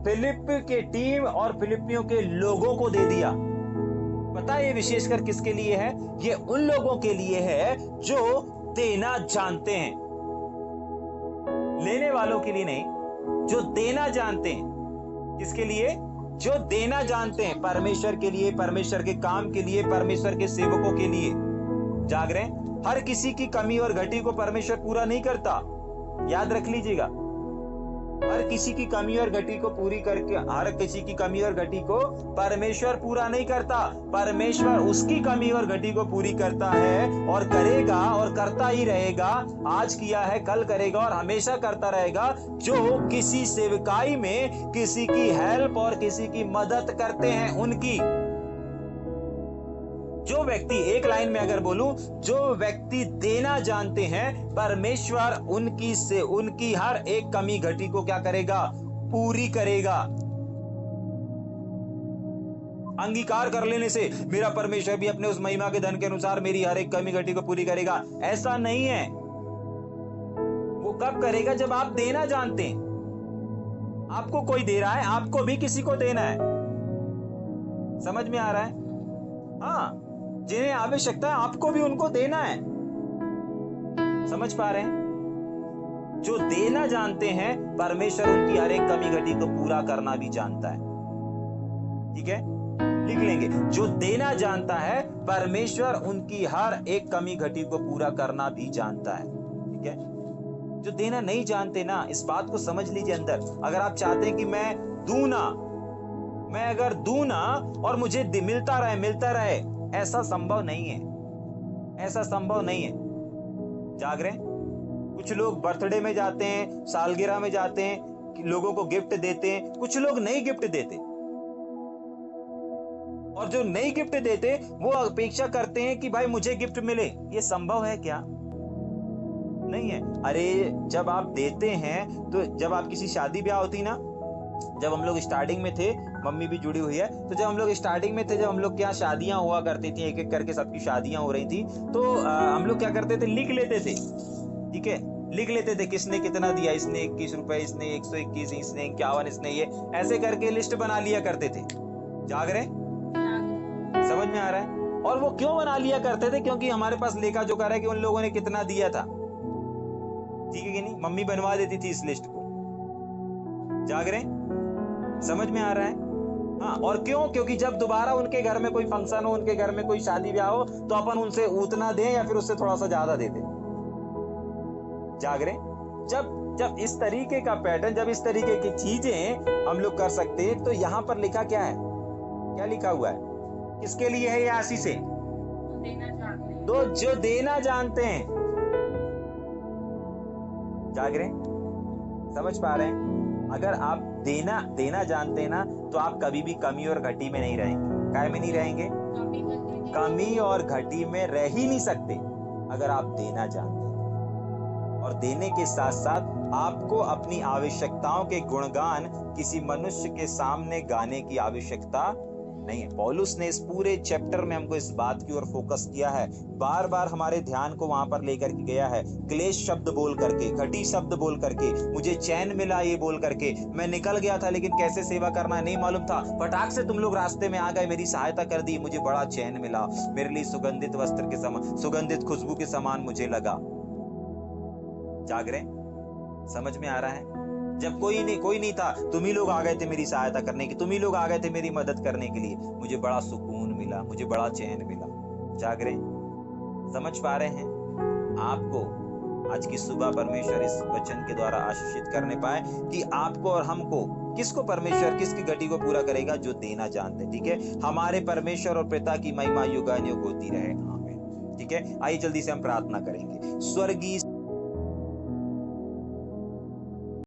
फिलिप के टीम और फिलिपियों के लोगों को दे दिया। पता है ये विशेषकर किसके लिए है? ये उन लोगों के लिए है जो देना जानते हैं। लेने वालों के लिए नहीं, जो देना जानते हैं। किसके लिए? जो देना जानते हैं, परमेश्वर के लिए, परमेश्वर के काम के लिए, परमेश्वर के सेवकों के लिए। जाग रहे हैं? हर किसी की कमी और घटी को परमेश्वर पूरा नहीं करता, याद रख लीजिएगा। हर किसी की कमी और घटी को पूरी करके, हर किसी की कमी और घटी को परमेश्वर पूरा नहीं करता। परमेश्वर उसकी कमी और घटी को पूरी करता है और करेगा और करता ही रहेगा। आज किया है, कल करेगा और हमेशा करता रहेगा। जो किसी सेवकाई में किसी की हेल्प और किसी की मदद करते हैं, उनकी, जो व्यक्ति, एक लाइन में अगर बोलूं, जो व्यक्ति देना जानते हैं, परमेश्वर उनकी हर एक कमी घटी को क्या करेगा? पूरी करेगा। अंगीकार कर लेने से मेरा परमेश्वर भी अपने उस महिमा के धन के अनुसार मेरी हर एक कमी घटी को पूरी करेगा, ऐसा नहीं है। वो कब करेगा? जब आप देना जानते हैं। आपको कोई दे रहा है, आपको भी किसी को देना है। समझ में आ रहा है? हाँ, जिन्हें आवश्यकता है आपको भी उनको देना है। समझ पा रहे हैं? जो देना जानते हैं, परमेश्वर उनकी हर एक कमी घटी को पूरा करना भी जानता है। ठीक है, लिख लेंगे। जो देना जानता है, परमेश्वर उनकी हर एक कमी घटी को पूरा करना भी जानता है। ठीक है, जो देना नहीं जानते ना, इस बात को समझ लीजिए अंदर। अगर आप चाहते हैं कि मैं दूं ना, मैं अगर दूं ना और मुझे मिलता रहे, ऐसा संभव नहीं है, ऐसा संभव नहीं है। जाग रहे हैं? कुछ लोग बर्थडे में जाते हैं, सालगिरह में जाते हैं, लोगों को गिफ्ट देते हैं। कुछ लोग नहीं गिफ्ट देते, और जो नहीं गिफ्ट देते वो अपेक्षा करते हैं कि भाई मुझे गिफ्ट मिले। ये संभव है क्या? नहीं है। अरे जब आप देते हैं, तो जब आप किसी शादी ब्याह होती ना, जब हम लोग स्टार्टिंग में थे, मम्मी भी जुड़ी हुई है, तो जब हम लोग स्टार्टिंग में थे, जब हम लोग क्या शादियां हुआ करती थी, एक एक करके सबकी शादियां हो रही थी, तो हम लोग क्या करते थे? लिख लेते थे। ठीक है, लिख लेते थे किसने कितना दिया, इसने 21 रुपए, इसने 121, इसने 51, इसने ये, ऐसे करके लिस्ट बना लिया करते थे। जाग रहे? समझ में आ रहा है? और वो क्यों बना लिया करते थे? क्योंकि हमारे पास लेखा जोखा है कि उन लोगों ने कितना दिया था। ठीक है कि नहीं? मम्मी बनवा देती थी इस लिस्ट को। जाग रहे? समझ में आ रहा है? हाँ, और क्यों? क्योंकि जब दोबारा उनके घर में कोई फंक्शन हो, उनके घर में कोई शादी ब्याह हो, तो अपन उनसे उतना दें या फिर उससे थोड़ा सा ज्यादा दे दें। जाग रहे? जब इस तरीके का पैटर्न, जब इस तरीके की चीजें हम लोग कर सकते हैं, तो यहाँ पर लिखा क्या है? क्या लिखा हुआ है? किसके लिए है ये आशीष से? तो जो देना जानते हैं। जाग रहे? समझ पा रहे हैं? अगर आप देना जानते हैं ना, तो आप कभी भी कमी और घटी में नहीं रहेंगे। काय में नहीं रहेंगे? कमी और घटी में रह ही नहीं सकते अगर आप देना जानते हैं। और देने के साथ साथ आपको अपनी आवश्यकताओं के गुणगान किसी मनुष्य के सामने गाने की आवश्यकता नहीं है। पौलुस ने इस पूरे चैप्टर में हमको इस बात की ओर फोकस किया है, बार बार हमारे ध्यान को वहां पर लेकर के गया है। क्लेश शब्द बोल करके, घटी शब्द बोल करके, मुझे चैन मिला ये बोल करके, मैं निकल गया था लेकिन कैसे सेवा करना नहीं मालूम था, फटाक से तुम लोग रास्ते में आ गए, मेरी सहायता कर दी, मुझे बड़ा चैन मिला, मेरे लिए सुगंधित वस्त्र के समान, सुगंधित खुशबू के समान मुझे लगा। जाग रहे? समझ में आ रहा है? जब कोई नहीं था, तुम ही लोग आ गए थे मेरी सहायता करने की, तुम ही लोग आ गए थे मेरी मदद करने के लिए, मुझे बड़ा सुकून मिला, मुझे बड़ा चैन मिला। जाग रहे? समझ पा रहे हैं? आपको आज की सुबह परमेश्वर इस वचन के द्वारा आशीषित करने पाए कि आपको और हमको, किसको परमेश्वर किसकी घटी को पूरा करेगा? जो देना जानते। ठीक है, हमारे परमेश्वर और पिता की महिमा युगानुयुग होती रहे। आमीन। ठीक है, आइए जल्दी से हम प्रार्थना करेंगे। स्वर्गीय